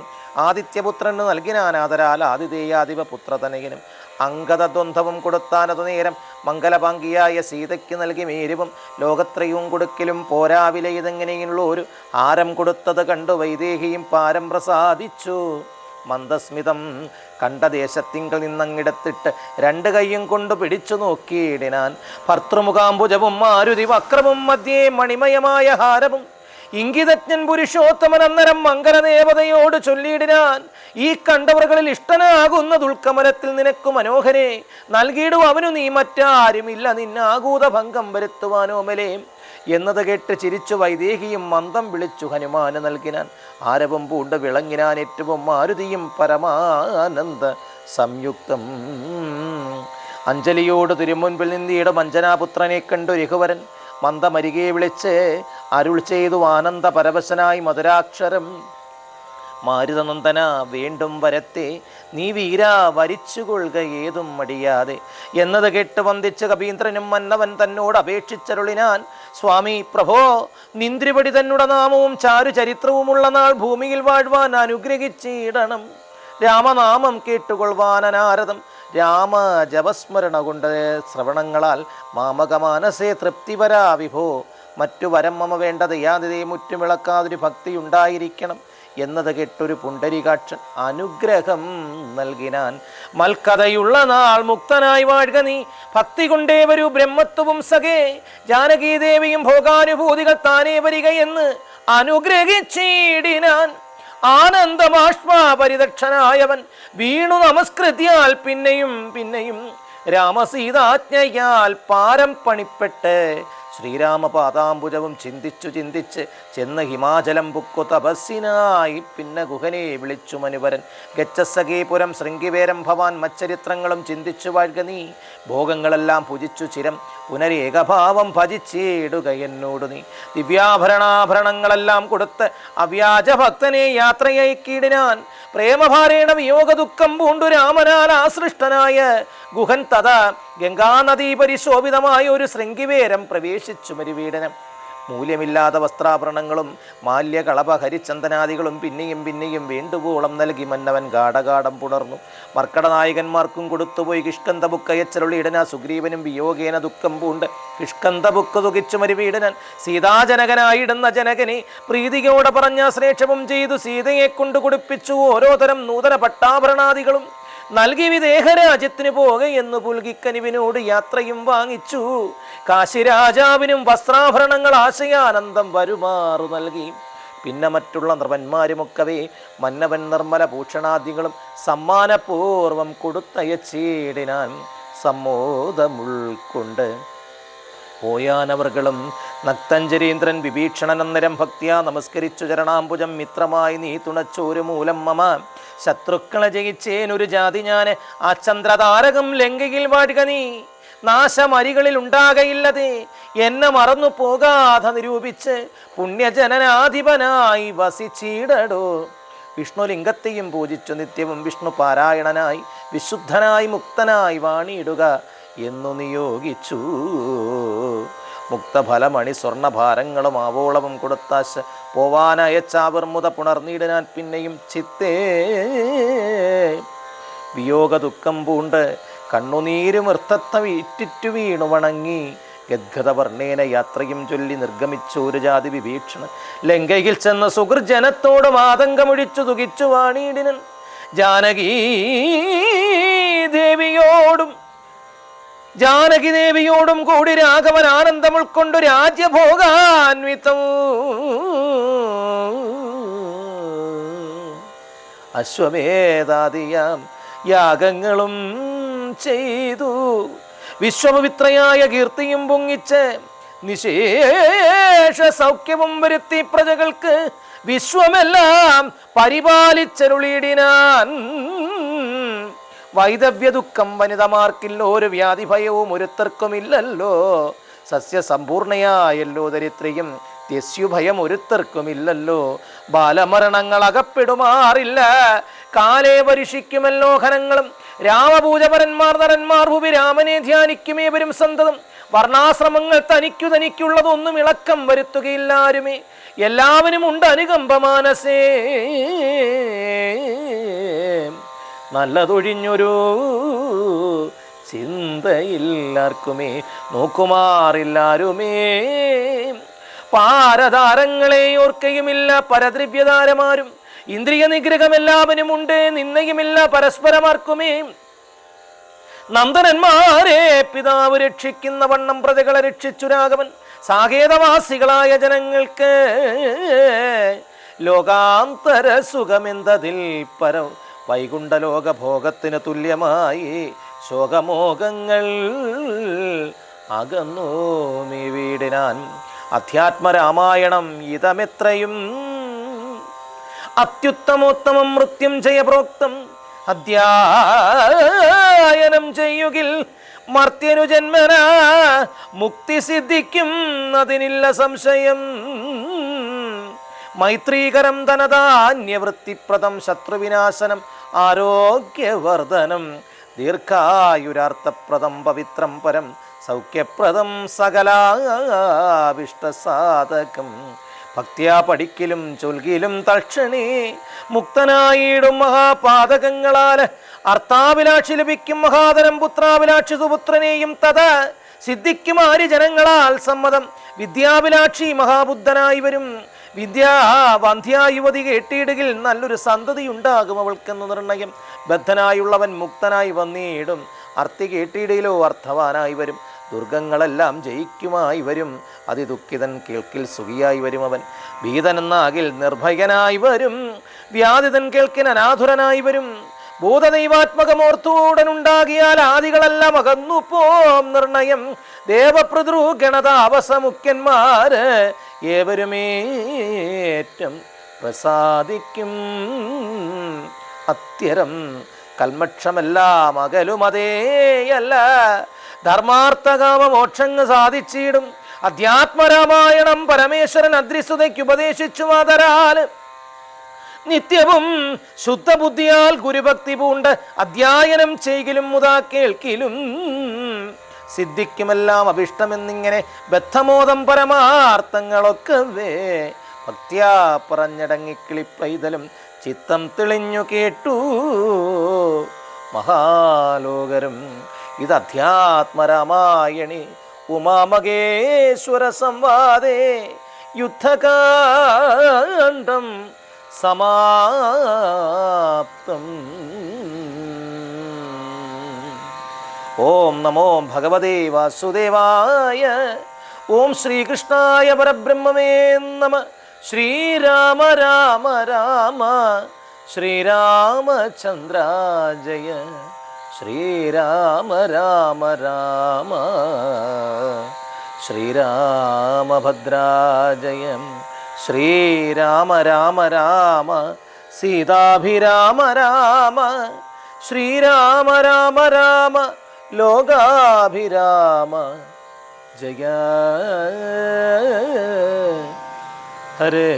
ആദിത്യപുത്രന് നൽകിനാനാദരാൽ ആതിഥേയാധിപ പുത്രതനയനും അംഗതദ്വന്ദ്വവും കൊടുത്താനതു നേരം മംഗലപാങ്കിയായ സീതയ്ക്ക് നൽകി മേരുവും ലോകത്രയും കൊടുക്കലും പോരാവില ഇതെങ്ങനെയുള്ള ഒരു ആരം കൊടുത്തത് കണ്ടു വൈദേഹിയും പാരം പ്രസാദിച്ചു. മന്ദസ്മിതം കണ്ട ദേശത്തിങ്കൽ നിന്നങ്ങിടത്തിട്ട് 2 കൈയും കൊണ്ട് പിടിച്ചു നോക്കിയിടിനാൻ. ഭർത്തൃമുഖാംബുജവും മാരുതി വക്രവും മധ്യേ മണിമയമായ ഹാരവും ഇംഗിതജ്ഞൻ പുരുഷോത്തമൻ അന്നരം മംഗലദേവതയോട് ചൊല്ലിയിടിനാൻ. ഈ കണ്ടവറുകളിൽ ഇഷ്ടനാകുന്ന ദുൽക്കമലത്തിൽ നിനക്കു മനോഹരെ നൽകിയിടും അവനു നീ മറ്റാരുമില്ല നിന്നാകൂത ഭംഗം വരുത്തുവാനോ മലേ എന്നത് കേട്ട് ചിരിച്ചു വൈദേഹിയും മന്ദം വിളിച്ചു ഹനുമാന് നൽകിനാൻ. ആരവം പൂണ്ട് വിളങ്ങിനാൻ ഏറ്റവും മാരുതിയും പരമാനന്ദ സംയുക്തം. അഞ്ജലിയോട് തിരുമുൻപിൽ നിന്നീട് മഞ്ജനാപുത്രനെ കണ്ടു രഘുവരൻ മന്ദമരികെ വിളിച്ച് അരുൾ ചെയ്തു ആനന്ദ പരവശനായി മധുരാക്ഷരം. മാരുതനന്ദന വേണ്ടും വരത്തെ നീ വീരാ വരിച്ചുകൊള്ളുക ഏതും മടിയാതെ എന്നത് കേട്ട് വന്ദിച്ച് കപീന്ദ്രനും മന്നവൻ തന്നോട് അപേക്ഷിച്ചരുളിനാൻ. സ്വാമി പ്രഭോ നിന്ദ്രിപടി തന്നുട നാമവും ചാരു ചരിത്രവുമുള്ള നാൾ ഭൂമിയിൽ വാഴ്വാൻ അനുഗ്രഹിച്ചിടണം. രാമനാമം കേട്ടുകൊള്ളുവാനാരദം രാമ ജപസ്മരണ കൊണ്ട് ശ്രവണങ്ങളാൽ മാമകമാനസേ തൃപ്തിപരാ വിഭോ. മറ്റു വരം മമ വേണ്ടത് യാതിരെ മുറ്റുമിളക്കാതൊരു ഭക്തി ഉണ്ടായിരിക്കണം എന്നത് കേട്ടൊരു പുണ്ടരികാക്ഷൻ അനുഗ്രഹം നൽകിനാൻ. മൽക്കഥയുള്ള നാൾ മുക്തനായി വാഴുക നീ ഭക്തി കൊണ്ടേ വരൂ ബ്രഹ്മത്വവും സഖേ ജാനകീദേവിയും ഭോഗാനുഭൂതികൾ താനേ വരിക എന്ന് അനുഗ്രഹിച്ചിടിനാൻ. ആനന്ദമാഷ്മാപരിദക്ഷനായവൻ വീണു നമസ്കൃതിയാൽ പിന്നെയും പിന്നെയും രാമസീതാജ്ഞയാൽ പാരം പണിപ്പെട്ട് ശ്രീരാമപാദാംബുജവും ചിന്തിച്ചു ചിന്തിച്ച് ചെന്ന് ഹിമാചലം പുക്കു തപസ്സിനായി പിന്നെ ഗുഹനെ വിളിച്ചു മനുവരൻ. ഗച്ഛസഖീപുരം ശൃംഗിവേരം ഭവാൻ മച്ചരിത്രങ്ങളും ചിന്തിച്ചു വാഴ്ക നീ ഭോഗങ്ങളെല്ലാം ഭുജിച്ചു ചിരം പുനരേകഭാവം ഭജിച്ചിടുക എന്നോട് നീ. ദിവ്യാഭരണാഭരണങ്ങളെല്ലാം കൊടുത്ത് അവ്യാജ ഭക്തനെ യാത്രയയക്കിയിടിനാൻ. പ്രേമഭാരേണ വിയോഗ ദുഃഖം പൂണ്ടു രാമനാൽ ആസൃഷ്ടനായ ഗുഹൻ തഥ ഗംഗാനദീ പരിശോഭിതമായ ഒരു ശൃംഗിവേരം പ്രവേശിച്ചു മരുവീടനം. മൂല്യമില്ലാത്ത വസ്ത്രാഭരണങ്ങളും മാല്യകളഭ ഹരിചന്ദനാദികളും പിന്നെയും പിന്നെയും വേണ്ടുവോളം നൽകി മന്നവൻ ഗാഠഗാഠം പുണർന്നു. മർക്കടനായകന്മാർക്കും കൊടുത്തുപോയി കിഷ്കന്ധബുക്കയച്ചരുളിയിടന സുഗ്രീവനും വിയോഗേന ദുഃഖം പൂണ്ട് കിഷ്കന്ധബുക്ക് തുകിച്ചു മരുവീടനൻ സീതാജനകനായിടുന്ന ജനകനെ പ്രീതിയോടെ പറഞ്ഞ ശ്രേഷ്ഠവും ചെയ്തു സീതയെ കൊണ്ട് കുടിപ്പിച്ചു ഓരോ തരം നൂതന പട്ടാഭരണാദികളും നൽകി വിദേഹരാജ്യത്തിന് പോകയെന്നു പുൽകിക്കനിവിനോട് യാത്രയും വാങ്ങിച്ചു. കാശിരാജാവിനും വസ്ത്രാഭരണങ്ങൾ ആശയാനന്ദം വരുമാറു നൽകി. പിന്നെ മറ്റുള്ള നൃപന്മാരുമൊക്കവേ മന്നവൻ നിർമ്മല ഭൂഷണാദികളും സമ്മാനപൂർവം കൊടുത്തയച്ചേടിനാൻ. സമ്മോദമുൾക്കൊണ്ട് പോയാനവർകളും നക്തഞ്ചരീന്ദ്രൻ വിഭീഷണൻ അന്നരം ഭക്തിയാ നമസ്കരിച്ചു ചരണാംബുജം മിത്രമായി നീ തുണച്ചോരു മൂലം മമ ശത്രുക്കളെ ജയിച്ചേനൊരു ജാതി ഞാൻ ആ ചന്ദ്രതാരകം ലങ്കയിൽ വാഴുക നീ നാശമരികളിൽ ഉണ്ടാകയില്ലതേ എന്നെ മറന്നു പോകാതെ നിരൂപിച്ച് പുണ്യജനനാധിപനായി വസിച്ചിടടോ. വിഷ്ണുലിംഗത്തെയും പൂജിച്ചു നിത്യവും വിഷ്ണു പാരായണനായി വിശുദ്ധനായി മുക്തനായി വാണിയിടുക എന്നു നിയോഗിച്ചു. മുക്തഫലമണി സ്വർണഭാരങ്ങളും ആവോളവും കൊടുത്താശ പോവാനയച്ചാവർമുത പുണർന്നിടാൻ പിന്നെയും ചിത്തേ വിയോഗ ദുഃഖം പൂണ്ട് കണ്ണുനീരും വൃത്തത്ത വീറ്റിറ്റു വീണു വണങ്ങി ഗദ്ഗതവർണ്ണേന യാത്രയും ചൊല്ലി നിർഗമിച്ചൊരു ജാതി വിഭീഷണൻ ലങ്കയിൽ ചെന്ന സുഹൃജനത്തോടും ആതങ്കമൊഴിച്ചു തുകിച്ചു വാണിയിടിനൻ. ജാനകി ദേവിയോടും കൂടി രാഘവൻ ആനന്ദം ഉൾക്കൊണ്ടു രാജ്യഭോഗാൻവിതം അശ്വമേധാദിയാം യാഗങ്ങളും ചെയ്തു വിശ്വപവിത്രയായ കീർത്തിയും പൊങ്ങിച്ച് നിശേഷ സൗഖ്യവും വരുത്തി പ്രജകൾക്ക് വിശ്വമെല്ലാം പരിപാലിച്ചരുളിയിടിനാൻ. വൈദവ്യ ദുഃഖം വനിതമാർക്കില്ലോ ഒരു വ്യാധി ഭയവും ഒരുത്തർക്കുമില്ലല്ലോ. സസ്യസമ്പൂർണയായല്ലോ ദരിദ്രയും ത്യസ്യുഭയം ഒരുത്തർക്കുമില്ലല്ലോ. ബാലമരണങ്ങൾ അകപ്പെടുമാറില്ല കാലേ പരീക്ഷിക്കുമല്ലോ ഹനങ്ങളും. രാമപൂജപരന്മാർ നരന്മാർ ഭൂവി രാമനെ ധ്യാനിക്കുമേവരും സന്തതം. വർണ്ണാശ്രമങ്ങൾ തനിക്കുള്ളതൊന്നും ഇളക്കം വരുത്തുകയില്ലാരുമേ. എല്ലാവരും ഉണ്ട് അനുകമ്പ മാനസേ. നല്ലതൊഴിഞ്ഞൊരു ചിന്തയില്ലാർക്കുമേ നോക്കുമാറില്ലാരുമേ. പാരതാരങ്ങളെ ഓർക്കയുമില്ല പരദ്രവ്യതാരമാരും. ഇന്ദ്രിയ നിഗ്രഹമെല്ലാവനും ഉണ്ട് നിന്നയുമില്ല പരസ്പരമാർക്കുമേ. നന്ദനന്മാരെ പിതാവ് രക്ഷിക്കുന്ന വണ്ണം പ്രജകളെ രക്ഷിച്ചു രാഘവൻ. സാകേതവാസികളായ ജനങ്ങൾക്ക് ലോകാന്തര സുഖമെന്തതിൽ പരം വൈകുണ്ഠലോകഭോഗത്തിന് തുല്യമായി ശോകമോഹങ്ങൾ അകന്നു മീ വീടിനാൻ. അധ്യാത്മരാമായണം ഇതമെത്രയും അത്യുത്തമോത്തമം മൃത്യുഞ്ജയ പ്രോക്തം. അധ്യായനം ചെയ്യുകിൽ മർത്യനു ജന്മന മുക്തി സിദ്ധിക്കും അതിനില്ല സംശയം. മൈത്രീകരം ധനധാന്യവൃത്തിപ്രദം ശത്രുവിനാശനം ആരോഗ്യവർദ്ധനം ദീർഘായുരാർത്ഥപ്രദം പവിത്രം പരം സൗഖ്യപ്രദം സകലാവിഷ്ടസാധകം. ഭക്തിയാ പഠിക്കലും ചൊൽകിലും തൽക്ഷണേ മുക്തനായിടും മഹാപാതകങ്ങളാൽ അർത്ഥാഭിലാക്ഷി ലഭിക്കും മഹാതരം പുത്രാഭിലാക്ഷി സുപുത്രനെയും തഥ സിദ്ധിക്കും ആര്യജനങ്ങളാൽ സമ്മതം. വിദ്യാഭിലാക്ഷി മഹാബുദ്ധനായി വരും. വിദ്യാവന്ധ്യായുവതി കേട്ടിയിടുകിൽ നല്ലൊരു സന്തതി ഉണ്ടാകും അവൾക്കെന്ന് നിർണയം. ബദ്ധനായുള്ളവൻ മുക്തനായി വന്നിടും. അർത്ഥി കേട്ടിയിടയിലോ അർത്ഥവാനായി വരും. ദുർഗങ്ങളെല്ലാം ജയിക്കുമായി വരും. അതിദുഃഖിതൻ കേൾക്കിൽ സുഖിയായി വരും. അവൻ ഭീതനെന്നാകിൽ നിർഭയനായി വരും. വ്യാധിതൻ കേൾക്കിൻ അനാഥുരനായി വരും. ഭൂതദൈവാത്മകമോർത്തൂടനുണ്ടാകിയാൽ ആദികളെല്ലാം അകന്നു പോം നിർണയം. ദേവപ്രതൃഗണതാവസമുഖ്യന്മാര് ഏവരുമേറ്റം പ്രസാദിക്കും. അത്യരം കൽമക്ഷമെല്ലാം അകലുമതേയല്ല. ധർമാർത്ഥകാമ മോക്ഷങ്ങ് സാധിച്ചിടും. അധ്യാത്മരാമായണം പരമേശ്വരൻ അദ്രിസുതയ്ക്ക് ഉപദേശിച്ചു മാതരാൽ നിത്യവും ശുദ്ധബുദ്ധിയാൽ ഗുരുഭക്തി പൂണ്ട് അധ്യായനം ചെയ്കിലും മുതാ കേൾക്കിലും സിദ്ധിക്കുമെല്ലാം അഭിഷ്ടമെന്നിങ്ങനെ ബദ്ധമോദം പരമാർത്ഥങ്ങളൊക്കെ ഭക്ത്യാ പറഞ്ഞടങ്ങിക്കിളിപ്പൈതലും ചിത്തം തെളിഞ്ഞു കേട്ടു മഹാലോകരും. ഇത് അധ്യാത്മരാമായണി ഉമാമകേശ്വര സംവാദേ യുദ്ധകാണ്ഡം സമാപ്തം. ഓം നമോ ഭഗവതേ വാസുദേവായ. ഓം ശ്രീകൃഷ്ണായ പരബ്രഹ്മമേ നമ. ശ്രീരാമ രാമ രാമ ശ്രീരാമചന്ദ്രാജയ. ശ്രീരാമ രാമ രാമ ശ്രീരാമഭദ്രാജയം. ശ്രീരാമ രാമ രാമ സീതാഭിരാമ രാമ. ശ്രീരാമ രാമ രാമ ലോകാഭിരാമ. ജയ ഹരേ.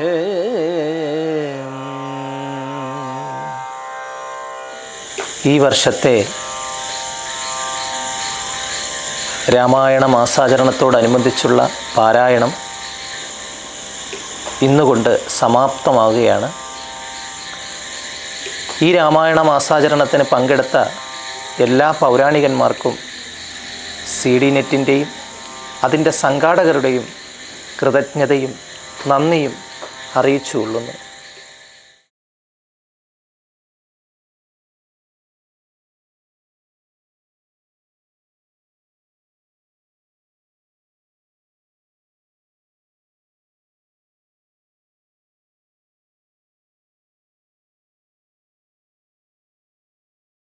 ഈ വർഷത്തെ രാമായണ മാസാചരണത്തോടനുബന്ധിച്ചുള്ള പാരായണം ഇന്നുകൊണ്ട് സമാപ്തമാവുകയാണ്. ഈ രാമായണ മാസാചരണത്തിന് പങ്കെടുത്ത എല്ലാ പൗരാണികന്മാർക്കും CD നെറ്റിൻ്റെയും അതിൻ്റെ സംഘാടകരുടെയും കൃതജ്ഞതയും നന്ദിയും അറിയിച്ചുകൊള്ളുന്നു.